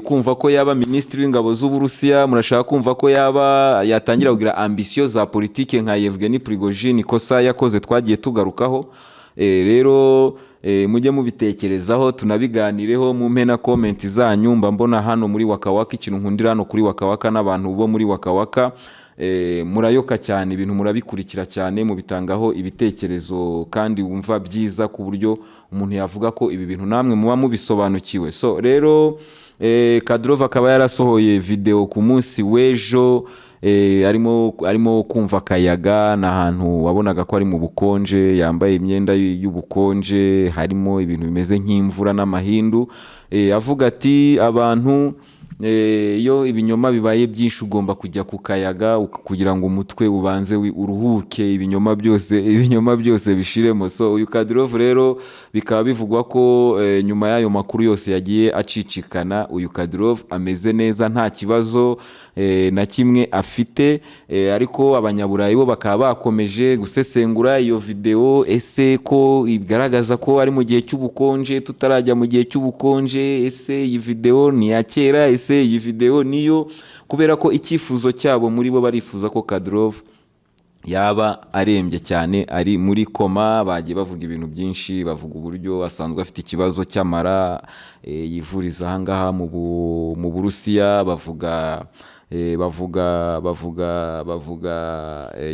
kumva ko yaba minisitiri w'ingabo z'Uburusiya? Murashaka kumva ko yatangira kugira ambition za politike nka Yevgeny Prigozhin, ikosa yakoze twagiye tugarukaho? rero mujye mubitekerezaho tunabiganireho mu mpena comment zanyu. Mba mbona hano muri Wakawaka, ikintu nkundira hano kuri Wakawaka n'abantu bo muri Wakawaka, murayoka cyane, ibintu murabikurikira cyane, mubitangaho ibitekerezo kandi wumva byiza ku buryo umuntu yavuga ko ibi bintu namwe muba mubisobanukiwe. So rero Kadyrov akaba yarasohoye video ku munsi w'ejo, arimo kumva akayaga, n'ahantu wabonaga ko ari mu bukonje, yambaye imyenda y'ubukonje, harimo ibintu bimeze nk'imvura n'amahindu, avuga ati abantu iyo ibinyoma bibaye byinshi ugomba kujya ku kayaga kugira ngo umutwe ubanze uruhuke, ibinyoma byose bishiremo. So uyu Kadyrov rero bikaba bivugwa ko nyuma y'ayo makuru yose yagiye acicikana, uyu Kadyrov ameze neza, nta kibazo na kimwe afite, ariko abanyaburayi bo bakaba bakomeje gusesengura iyo video, ese ko igaragaza ko ari mu gihe cy'ubukonje, tutarajya mu gihe cy'ubukonje, ese iyi video ni ya kera, ese iyi video niyo, kubera ko icyifuzo cyabo muri bo barifuza ko Kadyrov yaba arembye cyane, ari muri koma. Bagiye bavuga ibintu byinshi, bavuga uburyo asanzwe afite ikibazo cy'amara, yivuriza ahangaha mu Burusiya, bavuga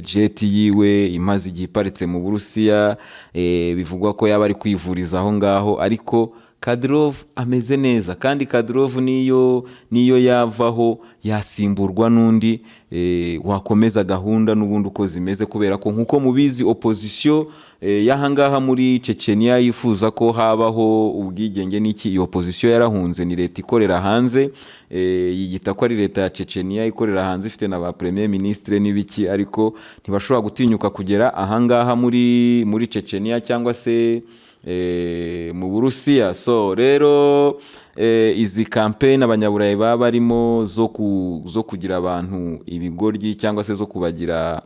jet yiwe imaze igihe iparitse mu Burusiya, bivugwa ko yaba ari kwivuriza aho ngaho, ariko Kadyrov ameze neza, kandi Kadyrov niyo yavaho yasimburwa n'undi wakomeza gahunda n'ubundi uko zimeze, kubera ko nkuko mubizi opposition y'ahangaha muri Chechnya yifuza ko habaho ubwigenge n'iki. Iyo opposition yarahunze, ni leta ikorera hanze, yigita ko ari leta ya Chechnya ikorera hanze, ifite na ba premier ministre n'ibiki, ariko ntibashobora gutinyuka kugera ahangaha muri Chechnya cyangwa se mu Burusiya. So rero izi campaign abanyaburayi baba barimo zo kugira abantu ibigoryi cyangwa se zo kubagira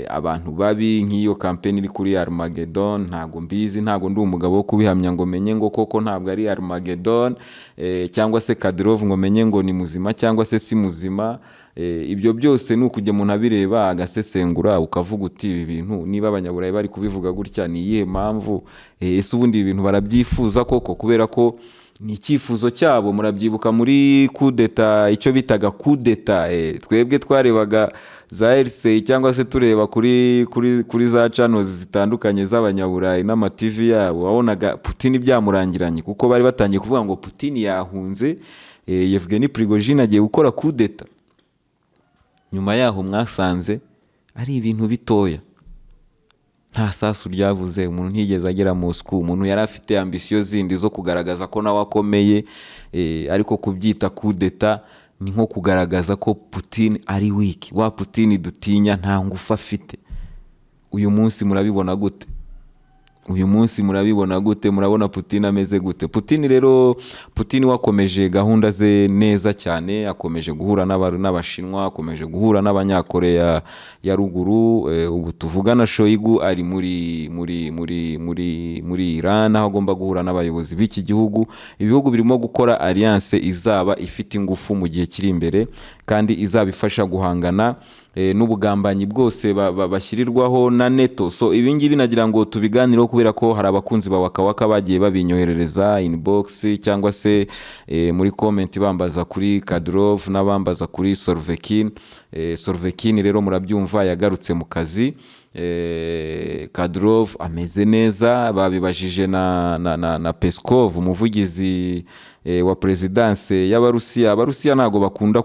abantu babi, nk'iyo campaign iri kuri Armageddon, ntago mbizi, ntago ndi umugabo wo kubihamya ngo menye ngo koko ntabwo ari Armageddon, cyangwa se Kadyrov ngo menye ngo ni muzima cyangwa se si muzima. Ibyo byose ni ukujya umuntu abireba agasesengura, ukavuga uti ibi bintu niba abanyaburayi bari kubivuga gutya ni iyihe mpamvu, ese ubundi ibi bintu barabyifuza koko, kubera ko ni icyifuzo cyabo. Murabyibuka muri coup d'etat, icyo bitaga coup d'etat, twebwe twarebaga za RCI cyangwa se tureba kuri za channels zitandukanye z'abanyaburayi n'ama TV yabo, wabonaga Putin byamurangiranye, kuko bari batangiye kuvuga ngo Putin yahunze, Yevgeny Prigozhin agiye gukora coup d'etat. Nyuma yaho mwasanze ari ibintu bitoya, nta sasu ryavuze, umuntu ntigeze agera Moscow, umuntu yari afite ambisiyo zindi zo kugaragaza ko nawe akomeye, ariko kubyita coup d'etat ni nko kugaragaza ko Putin ari weak, wa Putin dutinya nta ngufu afite. Uyu munsi murabibona gute? Murabona Putin ameze gute? Putin wakomeje gahunda ze neza cyane, akomeje guhura n'Abashinwa, akomeje guhura n'Abanyakoreya ya ruguru, ubu tuvugana Shoigu ari muri Iran, aho agomba guhura n'abayobozi b'iki gihugu. Ibihugu birimo gukora alliance izaba ifite ingufu mu gihe kiri imbere, kandi izabifasha guhangana n'ubugambanyi bwose bashyirirwaho na NATO. So ibi ngibi nagira ngo tubiganireho, kubera ko hari abakunzi ba Wakawaka bagiye babinyoherereza inbox cyangwa se muri comment bambaza kuri Kadyrov n'abambaza kuri Solvekin. Solvekin rero murabyumva yagarutse mu kazi, Kadyrov ameze neza. Babibajije na Peskov, umuvugizi wa presidence y'Abarusiya. Abarusiya ntago bakunda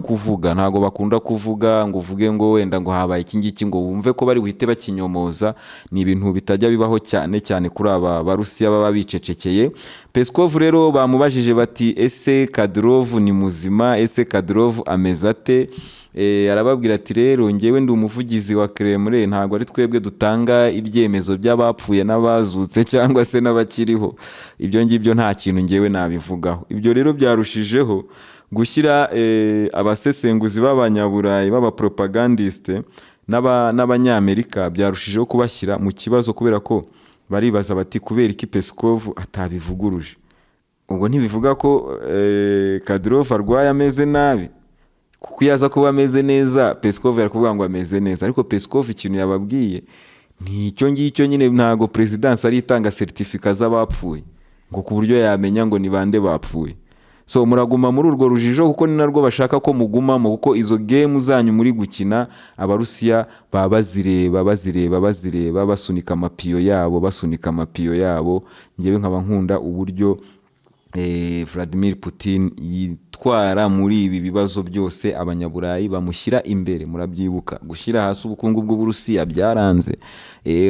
kuvuga ngo uvuge ngo wenda ngo habaye iki ngiki ngo bumve ko bari buhite bakinyomoza. Ni ibintu bitajya bibaho cyane kuri aba Barusiya baba bicecekeye. Peskov rero bamubajije bati ese Kadyrov ni muzima, ese Kadyrov ameze ate? Arababwira ati rero ngewe ndi umuvugizi wa Kremlin, ntago ari twebwe dutanga ibyemezo by'abapfuye n'abazutse cyangwa se n'abakiriho. Ibyo ngibyo nta kintu ngewe nabivugaho. Ibyo rero byarushijeho gushyira abasesenguzi b'abanyaburayi b'abapropagandiste n'abanyamerika, byarushijeho kubashyira mu kibazo, kubera ko baribaza bati kubera iki Peskov atabivuguruje. Ubwo ntibivuga ko Kadyrov arwaye ameze nabi, kuko yaza kuba ameze neza Peskov yari kuvuga ngo ameze neza. Ariko Peskov ikintu yababwiye nicyo ngicyo nyine, ntago presidence ari itanga certificate z'abapfuye ngo ku buryo yamenya ngo ni bande bapfuye. So muraguma muri urwo rujijo kuko ni narwo bashaka ko mugumamo, kuko izo game zanyu muri gukina abarusiya bazireba basunika amapiyo yabo. Ngewe nkaba nkunda uburyo Vladimir Putin yitwara muri ibi bibazo byose. Abanyaburayi bamushyira imbere, murabyibuka gushyira hasi ubukungu bw'Uburusiya byaranze.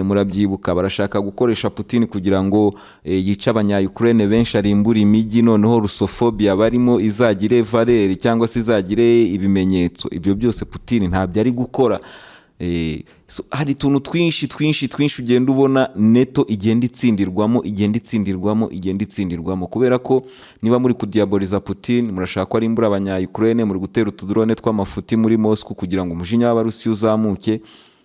Murabyibuka barashaka gukoresha Putin kugira ngo yice abanya-Ukraine benshi, arimbura imijyi, noneho rusofobia barimo izagire valeur cyangwa se izagire ibimenyetso. Ibyo byose Putin ntabyo ari gukora. Hari tuntu twinshi ugenda ubona neto igenda itsindirwamo kubera ko niba muri kudiaboliza Putin, murashaka ko arimbura abanya-Ukraine, muri gutera utudrone tw'amafuti muri Moscow kugira ngo umujinya w'Abarusiya uzamuke,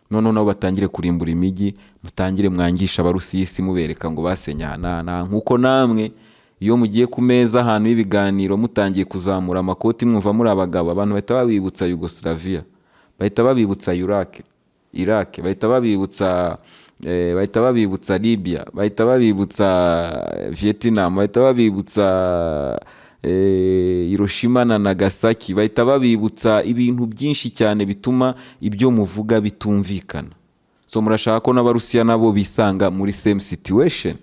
none nabo batangire kurimbura imijyi, mutangire mwangisha Abarusiya isi mubereka ngo basenyana. Nkuko namwe iyo mugiye ku meza ahantu y'ibiganiro mutangiye kuzamura amakoti mwumva muri abagabo, abantu bahita babibutsa Yugoslavia, bahita babibutsa Iraq, bahita babibutsa Libya, bahita babibutsa Vietnam, bahita babibutsa Hiroshima na Nagasaki, bahita babibutsa ibintu byinshi cyane bituma ibyo muvuga bitumvikana. So murashaka ko n'Abarusiya nabo bisanga muri same situation.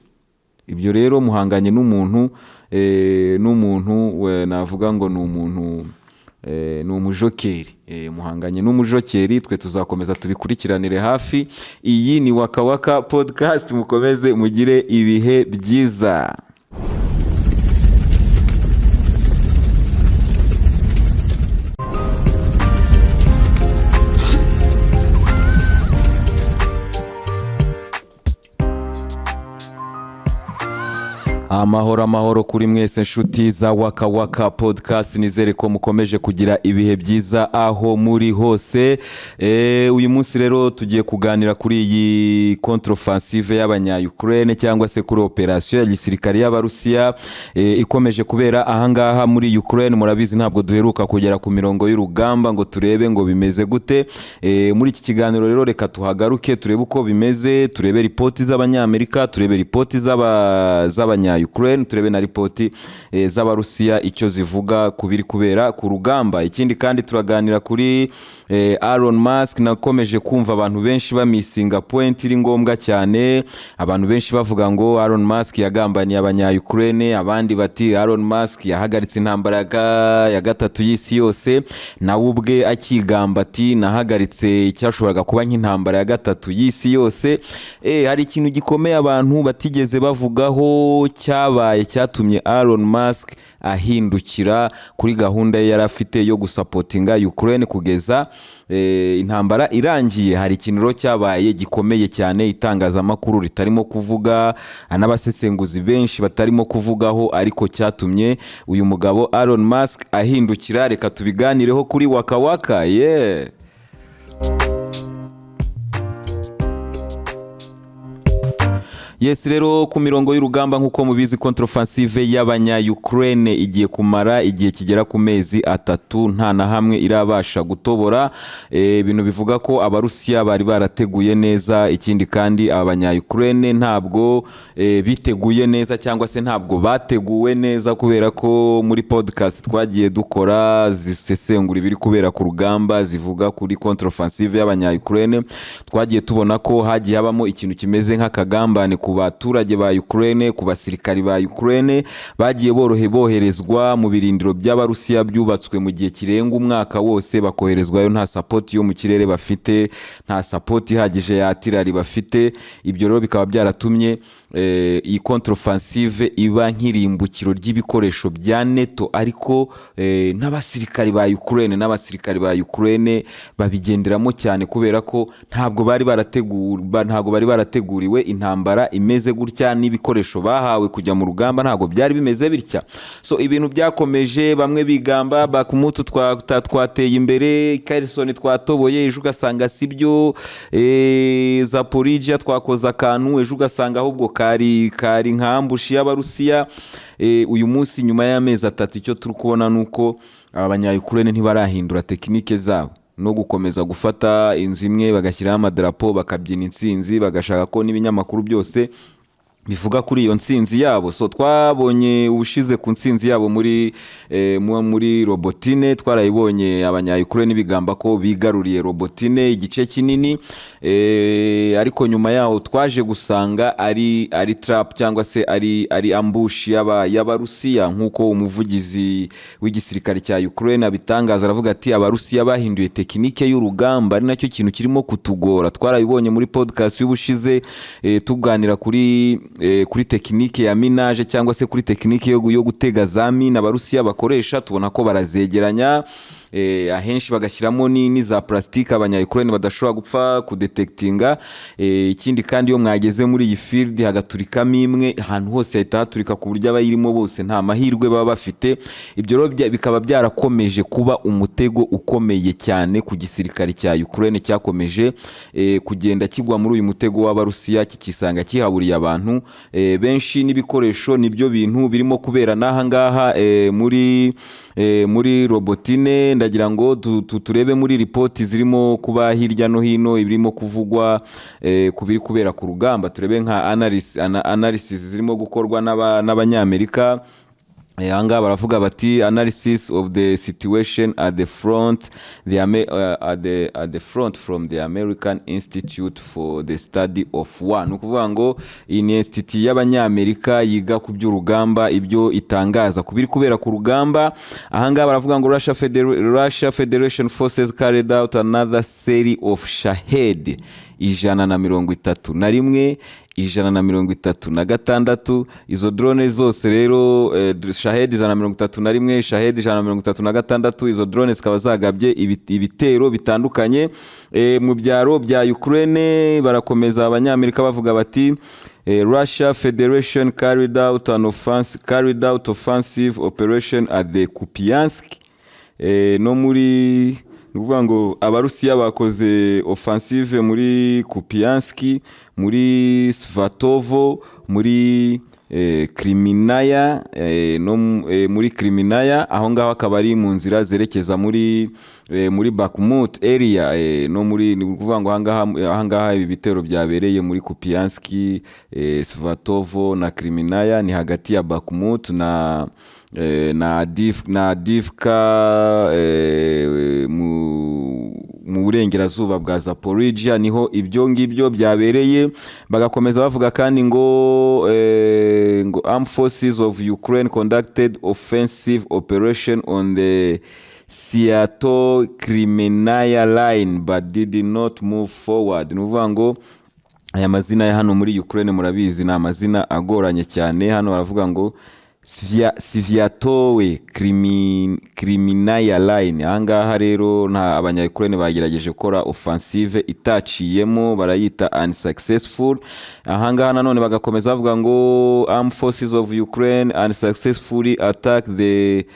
Ibyo rero muhanganye n'umuntu navuga ngo ni umujokeri. Muhanganye n'umujokeri, twe tuzakomeza tubikurikiranire hafi. Iyi ni Waka Waka podcast, mukomeze mugire ibihe byiza. Amahoro kuri mwese nshuti za Waka Waka podcast, nizere ko mukomeje kugira ibihe byiza aho muri hose. Uyu munsi rero tugiye kuganira kuri iyi contre-offensive y'abanya-Ukraine cyangwa se kuri operation ya gisirikare y'Abarusiya ikomeje kubera ahangaha muri Ukraine. Murabizi ntabwo duheruka kugera ku mirongo y'urugamba ngo turebe ngo bimeze gute. Muri iki kiganiro rero reka tuhagaruke turebe uko bimeze, turebe ripoti z'Abanyamerika, turebe ripoti z'abanya Ukraine, turebe na ripoti z'Abarusiya icyo zivuga kubiri kubera ku rugamba. Ikindi kandi turaganira kuri Elon Musk. Nakomeje kumva abantu benshi bamisinga point iri ngombwa cyane, abantu benshi bavuga ngo Elon Musk yagambaniye abanya-Ukraine, abandi bati Elon Musk yahagaritse intambara ya gatatu y'isi yose, nawe ubwe akigamba ati nahagaritse icyashoboraga kuba nk'intambara ya gatatu y'isi yose. Hari ikintu gikomeye abantu batigeze bavugaho cyabaye cyatumye Elon Musk ahindukira kuri gahunda ye yarafite yo gusapotinga Ukraine kugeza intambara irangiye. Hari ikintu cyabaye gikomeye cyane itangazamakuru ritarimo kuvuga, n'abasesenguzi benshi batarimo kuvugaho, ariko cyatumye uyu mugabo Elon Musk ahindukira. Reka tubiganireho kuri Waka Waka. Yes, rero ku mirongo y'urugamba nk'uko mubizi contre-offensive y'abanya-Ukraine igiye kumara igihe kigera ku mezi 3 nta na hamwe irabasha gutobora. Ibintu bivuga ko Abarusiya bari barateguye neza, ikindi kandi abanya-Ukraine ntabwo biteguye neza cyangwa se ntabwo bateguwe neza, kubera ko muri podcast twagiye dukora zisesengura ibiri kubera ku rugamba zivuga kuri contre-offensive y'abanya-Ukraine, twagiye tubona ko hagiye habamo ikintu kimeze nk'akagambane ku baturage ba Ukraine, ku basirikari ba Ukraine bagiye boherezwa mu birindiro by'Abarusiya byubatswe mu gihe kirenga umwaka wose, bakoherezwayo nta support yo mu kirere bafite, nta support ihagije ya artillery bafite. Ibyo rero bikaba byaratumye iyi contre-offensive iba nk'irimbukiro ry'ibikoresho bya NATO, ariko n'abasirikari ba Ukraine babigenderamo cyane kubera ko ntabwo bari barateguriwe intambara imeze gutya, n'ibikoresho bahawe kujya mu rugamba ntabwo byari bimeze bitya. So ibintu byakomeje, bamwe bigamba Bakhmut twateye imbere, Kherson twatoboye, ejo ugasanga sibyo, Zaporizhia twakoze akantu, ejo ugasanga ahubwo kari nkambushi y'Abarusiya. Uyu munsi nyuma y'amezi 3 icyo turi kubona nuko abanya-Ukraine ntibarahindura tekinike zabo. no gukomeza gufata inzu imwe bagashyiraho amadarapo bakabyina intsinzi, bagashaka ko n'ibinyamakuru byose bivuga kuri iyo ntsinzi yabo. So twabonye ubushize ku ntsinzi yabo muri Robotine, twarayibonye abanya-Ukraine bigamba ko bigaruriye Robotine igice kinini, ariko nyuma yaho twaje gusanga ari trap cyangwa se ari ambush y'Abarusiya, nk'uko umuvugizi w'igisirikare cya Ukraine abitangaza, aravuga ati Abarusiya bahinduye tekinike y'urugamba, ari nacyo kintu kirimo kutugora. Twarabibonye muri podcast y'ubushize tuganira kuri tekinike ya minage cyangwa se kuri tekinike yo gutega za mina Abarusiya bakoresha, tubona ko barazegeranya ahenshi bagashyiramo ni za plastique abanya-Ukraine badashobora gupfa kudetektinga. Ikindi kandi iyo mwageze muri iyi field hagaturikamo imwe, ahantu hose hahita haturika ku buryo abayirimo bose nta mahirwe baba bafite. Ibyo rero bikaba byarakomeje kuba umutego ukomeye cyane ku gisirikare cya Ukraine, cyakomeje kugenda kigwa muri uyu mutego w'Abarusiya, kikisanga kihaburiye abantu benshi, n'ibikoresho nibyo bintu birimo kubera n'aha ngaha muri Robotine. Ndagira ngo turebe muri ripoti zirimo kuba hirya no hino ibirimo kuvugwa kubiri kubera ku rugamba, turebe nka analysis zirimo gukorwa n'abanyamerika. Anga baravuga bati analysis of the situation at the front, at the front from the American Institute for the Study of War. Nukuvuga ngo iyi ni institute y'abanyamerika yiga ku by'urugamba, ibyo itangaza kubiri kubera ku rugamba. Ahanga baravuga ngo Russia Federation Forces carried out another series of Shahed 131, 136. Izo drone zose rero Shahed 131, Shahed 136, izo drone zikaba zagabye ibitero bitandukanye mu byaro bya Ukraine. Barakomeza abanyamerika bavuga bati Russia Federation carried out offensive operation at the Kupiansk. No muri nukuvuga ngo Abarusiya bakoze offensive muri Kupiansk, muri Svatovo, muri Kriminaya, muri Kriminaya. Aho ngaho akaba ari mu nzira zerekeza muri Bakhmut area, no muri nukuvuga ngo aha ngaha ibi bitero byabereye muri Kupiansk, Svatovo na Kriminaya, ni hagati ya Bakhmut na Divka mu burengerazuba bwa Zaporizhia, niho ibyo ngibyo byabereye. Bagakomeza bavuga kandi ngo Armed Forces of Ukraine conducted offensive operation on the Seattle-Kriminaya line but did not move forward. Nuvuga ngo aya mazina ya hano muri Ukraine murabizi ni amazina agoranye cyane. Hano baravuga ngo Sviatowe Kriminaya line. Ahangaha rero nta abanya-Ukraine bagerageje gukora offensive itaciyemo, barayita unsuccessful. Ahangaha nanone bagakomeza bavuga ngo Armed Forces of Ukraine unsuccessfully attacked the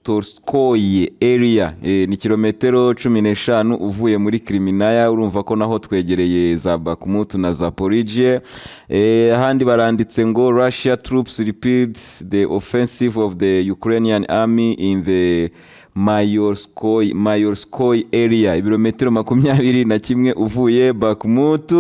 Torskoye area, ni kilometero 15 uvuye muri Kriminaya. Urumva ko naho twegereye za Bakhmut na Zaporizhia. Ahandi baranditse ngo Russia troops repeat the offensive of the Ukrainian army in the Mayorskoye area, ibirometero 21 uvuye Bakhmut.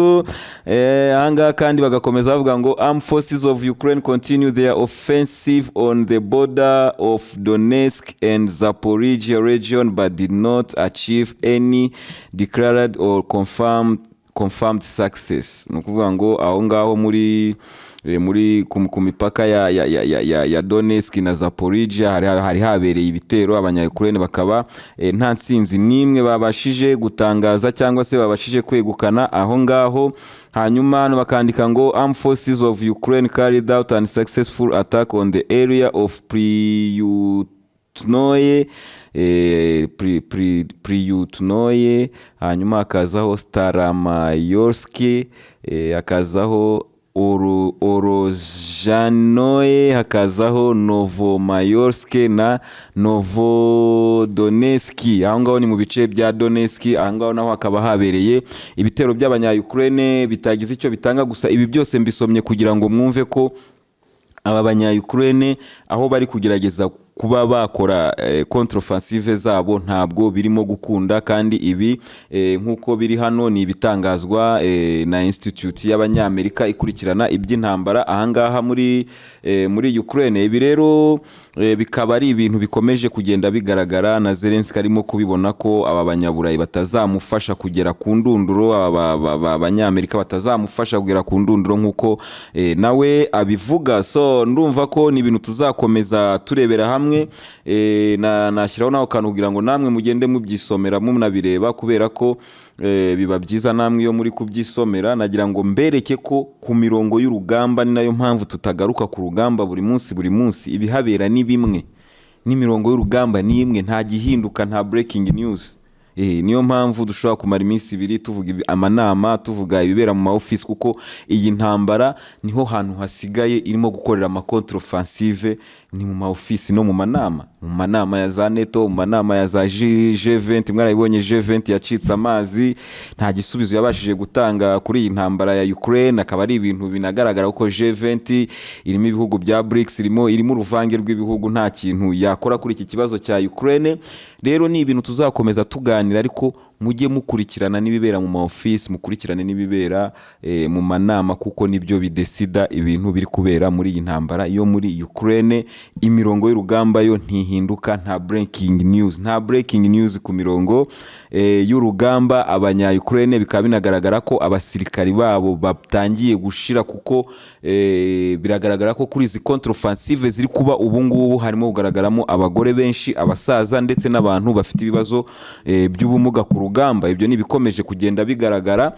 Anga kandi bagakomeza bavuga ngo Armed Forces of Ukraine continue their offensive on the border of Donetsk and Zaporizhia region but did not achieve any declared or confirmed success. Nukuvuga ngo aho ngaho muri ku mipaka ya Donetsk na Zaporizhia hari habereye ibitero. Abanya-Ukraine bakaba nta ntsinzi nimwe babashije gutangaza cyangwa se babashije kwegukana aho ngaho. Hanyuma hano bakandika ngo Armed Forces of Ukraine carried out an successful attack on the area of Priyutnoye, hanyuma hakazaho Staramayorsk, hakazaho Orozhanoye, hakazaho Novomayorsk na Novodonetsk. Aho ngaho ni mu bice bya Donetsk. Aho ngaho naho hakaba habereye ibitero by'abanya-Ukraine bitagize icyo bitanga. Gusa ibi byose mbisomye kugira ngo mwumve ko aba banya-Ukraine aho bari kugerageza kuba bakora contre-offensive zabo ntabwo birimo gukunda, kandi ibi nk'uko biri hano ni ibitangazwa na Institute y'Abanyamerika ikurikirana iby'intambara ahangaha muri Ukraine. Ibi rero bikaba ari ibintu bikomeje kugenda bigaragara na Zelensky arimo kubibona ko aba banyaburayi batazamufasha kugera ku ndunduro, abanyamerika batazamufasha kugera ku ndunduro nk'uko nawe abivuga. So ndumva ko ni ibintu tuzakomeza turebera hamwe, nashyiraho naho kantu kugira ngo namwe mugende mubyisomera munabireba, kubera ko biba byiza namwe iyo muri kubyisomera. Nagira ngo mbereke ko ku mirongo y'urugamba, ni nayo mpamvu tutagaruka ku rugamba buri munsi, ibihabera ni bimwe, n'imirongo y'urugamba ni imwe, nta gihinduka, nta breaking news. Niyo mpamvu dushobora kumara iminsi ibiri tuvuga amanama, tuvuga ibibera mu maofisi, kuko iyi ntambara niho hantu hasigaye irimo gukorera ama contre-offensive, ni mu maofisi no mu manama ya za NATO, mu manama ya za G20. Mwarabibonye G20 yacitse amazi, nta gisubizo yabashije gutanga kuri iyi ntambara ya Ukraine. Akaba ari ibintu binagaragara ko G20 irimo ibihugu bya BRICS, irimo uruvange rw'ibihugu, nta kintu yakora kuri iki kibazo cya Ukraine. Rero ni ibintu tuzakomeza tuganira, ariko mujye mukurikirana n'ibibera mu maofisi, mukurikirane n'ibibera mu manama, kuko nibyo bidesida ibintu biri kubera muri iyi ntambara yo muri Ukraine. Imirongo y'urugamba yo ntihinduka, nta breaking news ku mirongo y'urugamba. Abanya-Ukraine bikaba binagaragara ko abasirikari babo batangiye gushira, kuko biragaragara ko kuri izi contre-offensive ziri kuba ubu ngubu harimo kugaragaramo abagore benshi, abasaza, ndetse n'abantu bafite ibibazo by'ubumuga ku rugamba. Ibyo ni bikomeje kugenda bigaragara,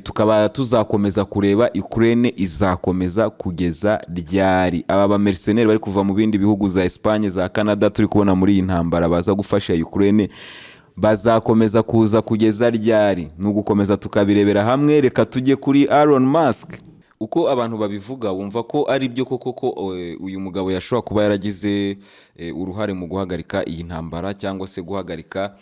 tukaba tuzakomeza kureba Ukraine izakomeza kugeza ryari. Aba ba mercenaires bari kuva mu bindi bihugu za Espagne, za Canada turi kubona muri iyi ntambara baza gufasha Ukraine, bazakomeza kuza kugeza ryari? Ni ugukomeza tukabirebera hamwe. Reka tujye kuri Elon Musk. Uko abantu babivuga wumva ko ari byo koko uyu mugabo yashobora kuba yaragize uruhare mu guhagarika iyi ntambara, cyangwa se guhagarika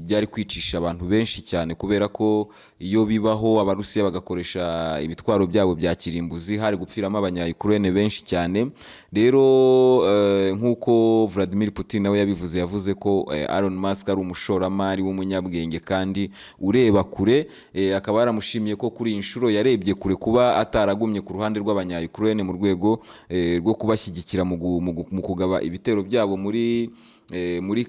byari kwicisha abantu benshi cyane, kubera ko iyo bibaho abarusiya bagakoresha ibitwaro byabo bya kirimbuzi, hari gupfiramo abanya-Ukraine benshi cyane. Rero nk'uko Vladimir Putin nawe yabivuze, yavuze ko Elon Musk ari umushoramari w'umunyabwenge kandi ureba kure. Akaba yaramushimiye ko kuri iyi nshuro yarebye kure, kuba ataragumye ku ruhande rw'abanya-Ukraine mu rwego rwo kubashyigikira mu kugaba ibitero byabo muri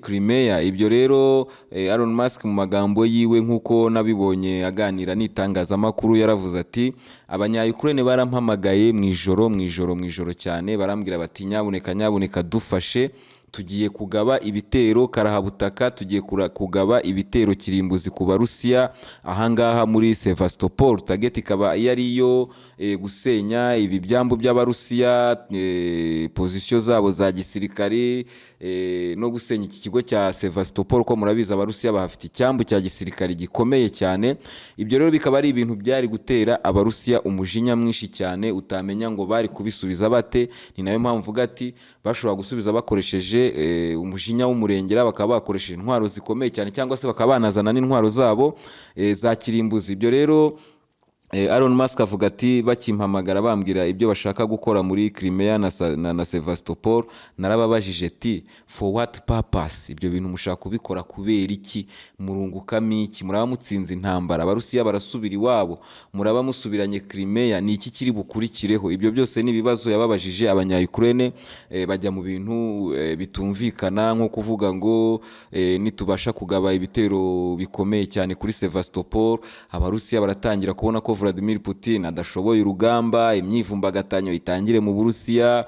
Crimea. Ibyo rero Elon Musk mu magambo yiwe, nk'uko nabibonye aganira n'itangazamakuru, yaravuze ati abanya-Ukraine barampamagaye mu ijoro cyane, barambwira bati nyabuneka dufashe, tugiye kugaba ibitero karahabutaka, tugiye kugaba ibitero kirimbuzi ku Barusiya ahangaha muri Sevastopol. Target ikaba yariyo gusenya ibi byambu by'Abarusiya, position zabo za gisirikare, no gusenya iki kigo cya Sevastopol. Ko murabiza Abarusiya bahafite icyambu cya gisirikare gikomeye cyane. Ibyo rero bikaba ari ibintu byari gutera Abarusiya umujinya mwinshi cyane, utamenya ngo bari kubisubiza bate. Ni nayo mpamvu mvuga ati bashobora gusubiza bakoresheje umujinya w'umurengera, bakaba bakoresheje intwaro zikomeye cyane, cyangwa se bakaba banazana n'intwaro zabo za kirimbuzi. Ibyo rero Elon Musk avuga ati bakimpamagara bambwira ibyo bashaka gukora muri Crimea na Sevastopol, narababajije ati for what purpose? Ibyo bintu mushaka kubikora kubera iki? Murungukamo iki? Muraba mutsinze intambara, Abarusiya barasubira iwabo, muraba musubiranye Crimea, ni iki kiri bukurikireho? Ibyo byose ni ibibazo yababajije abanya-Ukraine. Bajya mu bintu bitumvikana, nko kuvuga ngo nitubasha kugaba ibitero bikomeye cyane kuri Sevastopol, Abarusiya baratangira kubona ko Vladimir Putin adashoboye urugamba, imyivumbagatanyo itangire mu Burusiya,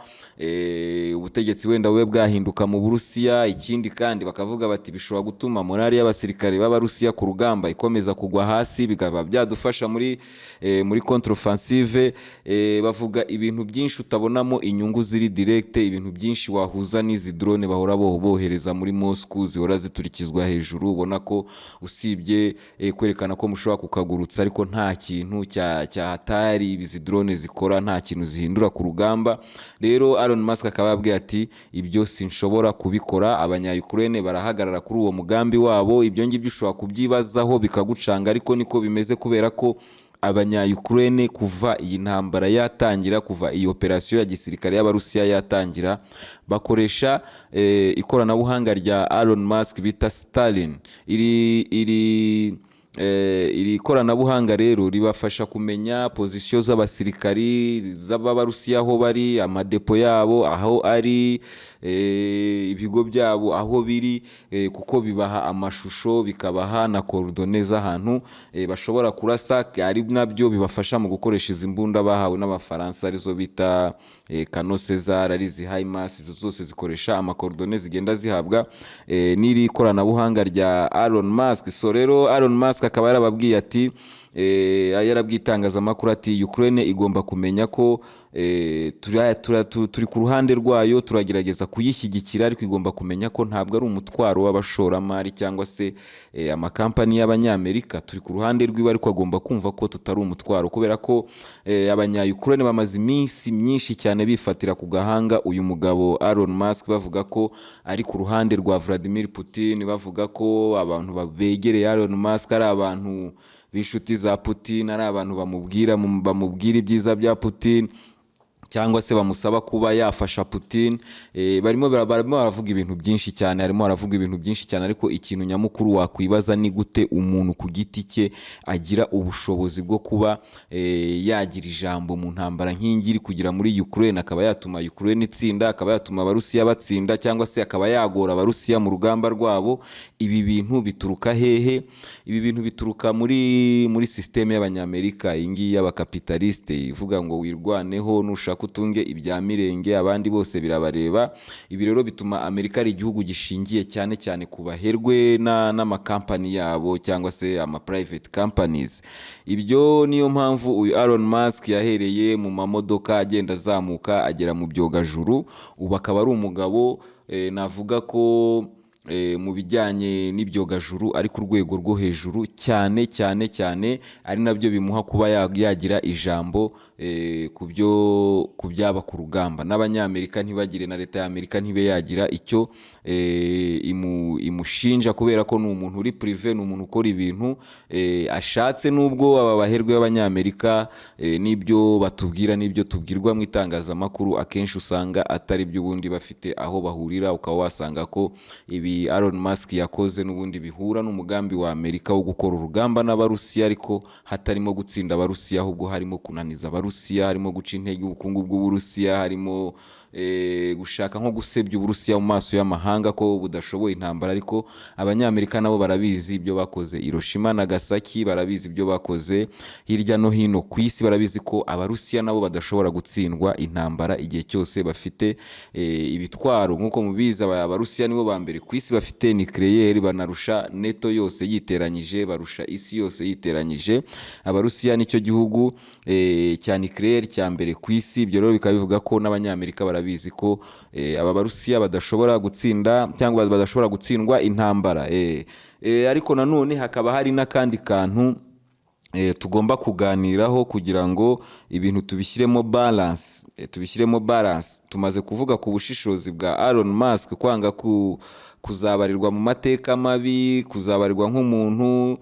ubutegetsi wenda bube bwahinduka mu Burusiya. Ikindi kandi bakavuga bati bishobora gutuma morali y'abasirikare b'Abarusiya ku rugamba ikomeza kugwa hasi, bikaba byadufasha muri contre-offensive. Bavuga ibintu byinshi utabonamo inyungu ziri direct, ibintu byinshi wahuza n'izi drone bahora bohereza muri Moscow, zihora ziturikizwa hejuru, ubona ko usibye kwerekana ko mushobora kukagurutsa, ariko nta kintu cyahatari izi drone zikora, nta kintu zihindura ku rugamba. Rero Elon Musk akaba yabwiye ati ibyo sinshobora kubikora. Abanya-Ukraine barahagarara kuri uwo mugambi wabo. Ibyo ngibyo ushobora kubyibazaho bikagucanga, ariko niko bimeze, kubera ko abanya-Ukraine kuva iyi ntambara yatangira, kuva iyi operasiyo ya gisirikare y'Abarusiya yatangira, bakoresha ikoranabuhanga rya Elon Musk bita Starlink. Iri koranabuhanga rero ribafasha kumenya pozisiyo z'abasirikari z'Abarusiya aho bari, amadepo yabo aho ari, ibigo byabo aho biri, kuko bibaha amashusho, bikabaha na coordonnées z'ahantu bashobora kurasa, ari nabyo bibafasha mu gukoresha izi mbunda bahawe n'Abafaransa arizo bita Canon Caesar, ari izi HIMARS, zose zikoresha amacoordonnées zigenda zihabwa n'iri koranabuhanga rya Elon Musk. So rero Elon Musk akaba yarababwiye ati yarabwiye itangazamakuru ati Ukraine igomba kumenya ko turi ku ruhande rwayo, turagerageza kuyishyigikira, ariko igomba kumenya ko ntabwo ari umutwaro w'abashoramari cyangwa se amakampani y'Abanyamerika. Turi ku ruhande rw'iwe, ariko agomba kumva ko tutari umutwaro, kubera ko abanya-Ukraine bamaze iminsi myinshi cyane bifatira ku gahanga uyu mugabo Elon Musk, bavuga ko ari ku ruhande rwa Vladimir Putin, bavuga ko abantu begereye Elon Musk ari abantu b'inshuti za Putin, ari abantu bamubwira ibyiza bya Putin, cyangwa se bamusaba kuba yafasha Putin. Barimo baravuga ibintu byinshi cyane, ariko ikintu nyamukuru wakwibaza ni gute umuntu ku giti cye agira ubushobozi bwo kuba yagira ijambo mu ntambara nk'ingiri kugira muri Ukraine, akaba yatuma Ukraine itsinda, akaba yatuma Abarusiya batsinda, cyangwa se akaba yagora Abarusiya mu rugamba rwabo. Ibi bintu bituruka hehe? Ibi bintu bituruka muri systeme y'Abanyamerika, iyi y'abakapitaliste ivuga ngo wirwaneho, nushaka utunge ibya mirenge, abandi bose birabareba. Ibi rero bituma Amerika ari igihugu gishingiye cyane cyane ku baherwe n'amakampani yabo, cyangwa se ama private companies. Ibyo niyo mpamvu uyu Elon Musk yahereye mu mamodoka agenda azamuka agera mu byogajuru, ubu akaba ari umugabo navuga ko mu bijyanye n'ibyogajuru ari ku rwego rwo hejuru cyane, ari nabyo bimuha kuba yagira ijambo ku byaba ku rugamba. N'Abanyamerika ntibagire, na leta y'Amerika ntibe yagira icyo imushinja, kubera ko ni umuntu uri privé, ni umuntu ukora ibintu ashatse. Nubwo aba baherwe b'Abanyamerika n'ibyo batubwira n'ibyo tubwirwa mu itangazamakuru akenshi usanga atari byo ubundi bafite aho bahurira, ukaba wasanga ko ibi Elon Musk yakoze n'ubundi bihura n'umugambi wa Amerika wo gukora urugamba n'Abarusiya, ariko hatarimo gutsinda Abarusiya, ahubwo harimo kunaniza Abarusiya, harimo guca intege ubukungu bw'Uburusiya, harimo gushaka nko gusebya Uburusiya mu maso y'amahanga ko budashoboye intambara. Ariko Abanyamerika nabo barabizi ibyo bakoze Hiroshima na Nagasaki, barabizi ibyo bakoze hirya no hino ku isi, barabizi ko Abarusiya nabo badashobora gutsindwa intambara igihe cyose bafite ibitwaro. Nk'uko mubizi Abarusiya nibo ba mbere ku isi bafite nucleaire, banarusha NATO yose yiteranyije, barusha isi yose yiteranyije. Abarusiya nicyo gihugu cya nucleaire cya mbere ku isi. Ibyo rero bikaba bivuga ko n'Abanyamerika barabizi ko aba Barusiya badashobora gutsinda cyangwa badashobora gutsindwa intambara. Ariko nanone hakaba hari n'akandi kantu tugomba kuganiraho kugira ngo ibintu tubishyiremo balance. Tumaze kuvuga ku bushishozi bwa Elon Musk, kwanga kuzabarirwa mu mateka mabi, kuzabarirwa nk'umuntu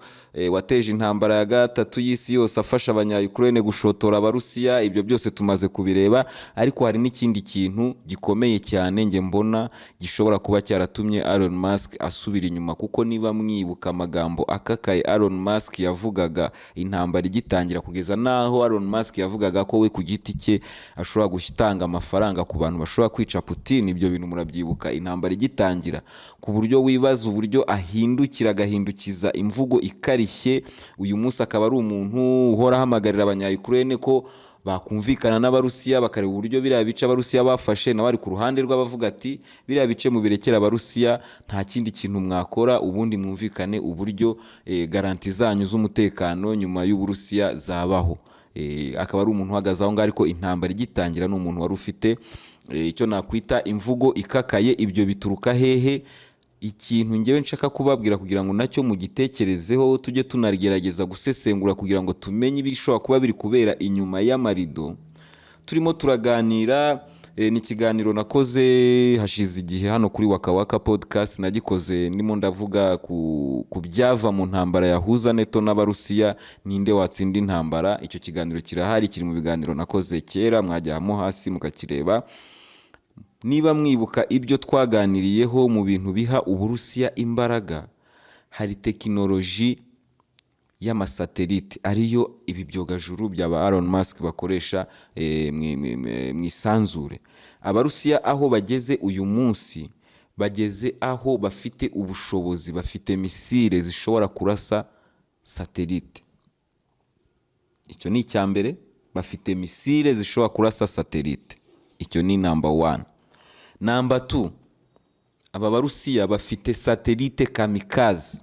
wateje intambara ya gatatu y'isi yose afasha abanya-Ukraine gushotora Abarusiya. Ibyo byose tumaze kubireba, ariko hari n'ikindi kintu gikomeye cyane nge mbona gishobora kuba cyaratumye Elon Musk asubira inyuma. Kuko niba mwibuka amagambo akakaye Elon Musk yavugaga intambara igitangira, kugeza naho Elon Musk yavugaga ko we ku giti cye ashobora gutanga amafaranga ku bantu bashobora kwica Putin. Ibyo bintu murabyibuka intambara igitangira, ku buryo wibaza uburyo agahindukiza imvugo ikarishye. Uyu munsi akaba ari umuntu uhora ahamagarira abanya-Ukraine ko bakumvikana n'Abarusiya, bakareba uburyo biriya bice Abarusiya bafashe, nawe ari ku ruhande rw'abavuga ati biriya bice mu birekera Abarusiya, nta kindi kintu mwakora, ubundi mwumvikane uburyo garanti zanyu z'umutekano nyuma y'Uburusiya zabaho. Akaba ari umuntu uhagaze aho ngaho, ariko intambara igitangira ni umuntu wari ufite icyo nakwita imvugo ikakaye. Ibyo bituruka hehe? Ikintu ngewe nshaka kubabwira kugira ngo nacyo mugitekerezeho, tujye tunagerageza gusesengura kugira ngo tumenye ibishobora kuba biri kubera inyuma y'amarido. Turimo turaganira ni ikiganiro nakoze hashize igihe hano kuri Waka Waka podcast. Nagikoze ndimo ndavuga ku byava mu ntambara yahuza NATO n'Abarusiya, ninde watsinda intambara. Icyo kiganiro kirahari, kiri mu biganiro nakoze kera, mwajyamo hasi mukakireba. Niba mwibuka ibyo twaganiriyeho mu bintu biha Uburusiya imbaraga, hari tekinoloji y'amasatelite ariyo ibi byogajuru by'aba Elon Musk bakoresha mu isanzure. Abarusiya aho bageze uyu munsi, bageze aho bafite ubushobozi, bafite misile zishobora kurasa satelite. Icyo ni icyambere, bafite misile zishobora kurasa satelite. Icyo ni number 1. Number 2, aba Barusiya bafite satelite kamikaze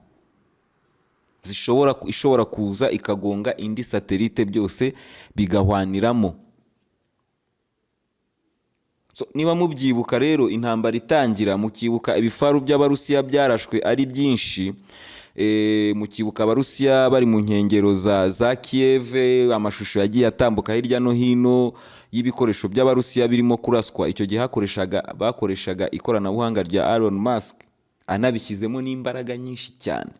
ishobora kuza ikagonga indi satelite, byose bigahwaniramo. Niba mubyibuka rero, intambara itangira, mukibuka ibifaru by'Abarusiya byarashwe ari byinshi, mukibuka Abarusiya bari mu nkengero za Kiev, amashusho yagiye atambuka hirya no hino y'ibikoresho by'Abarusiya birimo kuraswa. Icyo gihe bakoreshaga ikoranabuhanga rya Elon Musk, anabishyizemo n'imbaraga nyinshi cyane.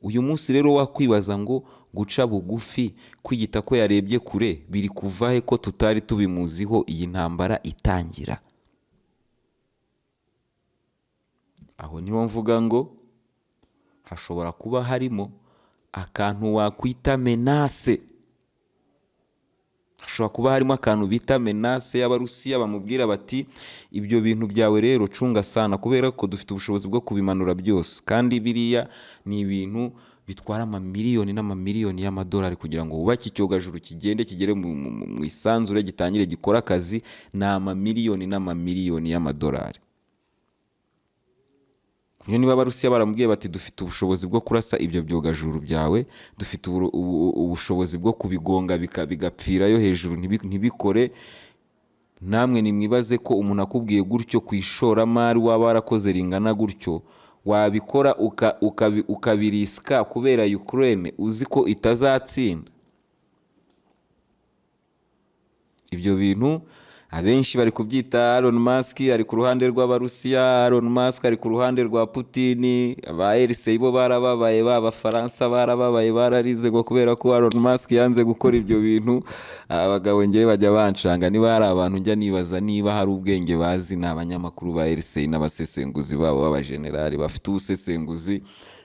Uyu munsi rero wakwibaza ngo guca bugufi, kwiyita ko yarebye kure, biri kuvahe ko tutari tubimuziho iyi ntambara itangira? Aho niho mvuga ngo hashobora kuba harimo akantu wakwita menace. Hashobora kuba harimo akantu bita menace y'Abarusiya, bamubwira bati ibyo bintu byawe rero cunga sana, kubera ko dufite ubushobozi bwo kubimanura byose, kandi biriya ni ibintu bitwara amamiliyoni n'amamiliyoni y'amadolari kugira ngo wubake icyogajuru kigere mu isanzure, gitangire gikora akazi, ni amamiliyoni n'amamiliyoni y'amadolari. Niba Abarusiya baramubwiye bati dufite ubushobozi bwo kurasa ibyo byogajuru byawe, dufite ubushobozi bwo kubigonga bigapfirayo hejuru ntibikore, namwe nimwibaze ko umuntu akubwiye gutyo ku ishoramari waba warakoze ringana gutyo, wabikora ukabirisika kubera Ukraine uzi ko itazatsinda? Ibyo bintu abenshi bari kubyita Elon Musk ari ku ruhande rw'Abarusiya, Elon Musk ari ku ruhande rwa Putin. Aba RC bo barababaye, b'Abafaransa barababaye, bararize ngo kubera ko Elon Musk yanze gukora ibyo bintu. Abagabo ngewe bajya bancanga, niba hari abantu njya nibaza niba hari ubwenge bazi, ni abanyamakuru ba RC n'abasesenguzi babo b'abajenerali bafite ubusesenguzi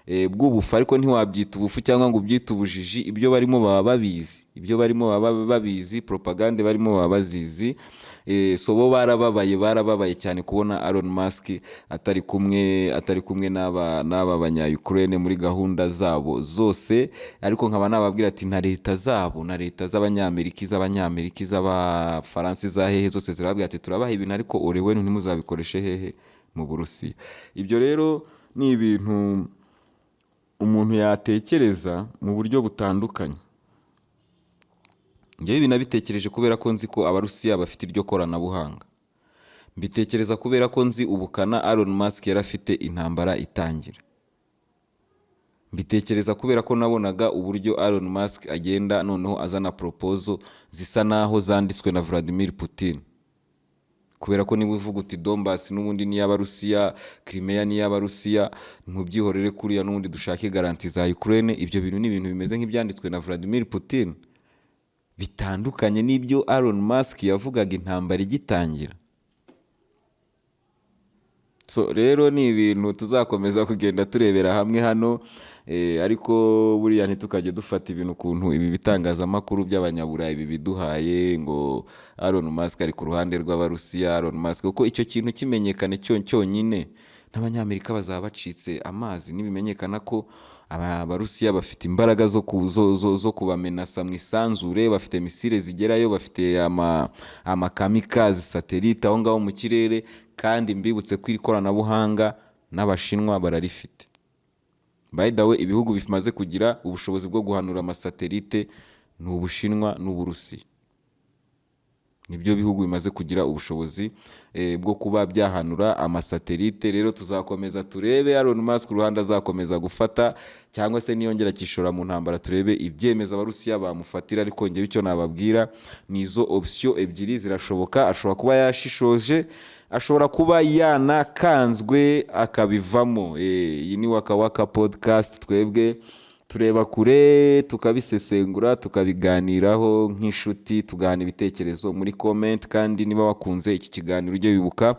bw'ubufu, ariko ntiwabyita ubufu cyangwa ngo ubyite ubujiji. Ibyo barimo baba babizi, propagande barimo baba bazizi. So bo barababaye cyane kubona Elon Musk atari kumwe n'aba banya-Ukraine muri gahunda zabo zose. Ariko nkaba nababwira ati na leta zabo, na leta z'Abanyamerika, z'Abafaransa, za hehe zose zirababwira ati turabaha ibintu, ariko orewe ntimuzabikoreshe hehe? Mu Burusiya. Ibyo rero ni ibintu umuntu yatekereza mu buryo butandukanye. Njyewe binabitekereje kubera ko nzi ko Abarusiya bafite iryo koranabuhanga. Mbitekereza kubera ko nzi ubukana Elon Musk yarafite intambara itangira. Mbitekereza kubera ko nabonaga uburyo Elon Musk agenda noneho azana proposal zisa naho zanditswe na Vladimir Putin. Kubera ko niba uvuga uti Donbass n'ubundi ni y'Abarusiya, Crimea ni y'Abarusiya, ntubyihorere kuriya n'ubundi dushake garanti za Ukraine. Ibyo bintu ni ibintu bimeze nk'ibyanditswe na Vladimir Putin, bitandukanye n'ibyo Elon Musk yavugaga intambara igitangira. So rero ni ibintu tuzakomeza kugenda turebera hamwe hano, ariko buriya ntitukajye dufata ibintu kuntu ibi bitangazamakuru by'abanyaburayi bibiduhaye ngo Elon Musk ari ku ruhande rw'Abarusiya, Elon Musk, kuko icyo kintu kimenyekane cyonyine n'Abanyamerika bazaba bacitse amazi. Nibimenyekana ko Abarusiya bafite imbaraga zo kubamenasa mu isanzure, bafite misile zigerayo, bafite amakamikaze satelite aho ngaho mu kirere, kandi mbibutse ko ikoranabuhanga n'Abashinwa bararifite. By the way, ibihugu bimaze kugira ubushobozi bwo guhanura amasatelite ni Ubushinwa n'Uburusiya. nibyo bihugu bimaze kugira ubushobozi bwo kuba byahanura amasatelite. Rero tuzakomeza turebe Elon Musk uruhande azakomeza gufata cyangwa se niyongera kishora mu ntambara, turebe ibyemeza abarusiya bamufatira. Ariko ngewe icyo nababwira ni izo option ebyiri zirashoboka. Ashobora kuba yashishoje, ashobora kuba yanakanzwe akabivamo. Iyi ni Waka Waka podcast, twebwe tureba kure tukabisesengura tukabiganiraho nk'inshuti, tugana ibitekerezo muri comment. Kandi niba wakunze iki kiganiro ujye wibuka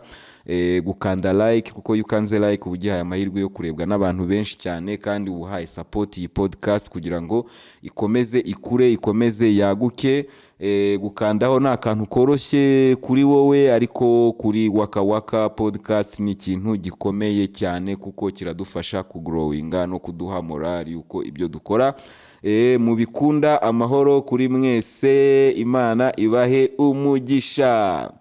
gukanda like, kuko iyo ukanze like uba ugihaye amahirwe yo kurebwa n'abantu benshi cyane, kandi uhaye support iyi podcast kugira ngo ikomeze ikure, ikomeze yaguke. Gukandaho ni akantu koroshye kuri wowe, ariko kuri Waka Waka podcast ni ikintu gikomeye cyane, kuko kiradufasha kugrowinga no kuduha morali yuko ibyo dukora mubikunda. Amahoro kuri mwese, Imana ibahe umugisha.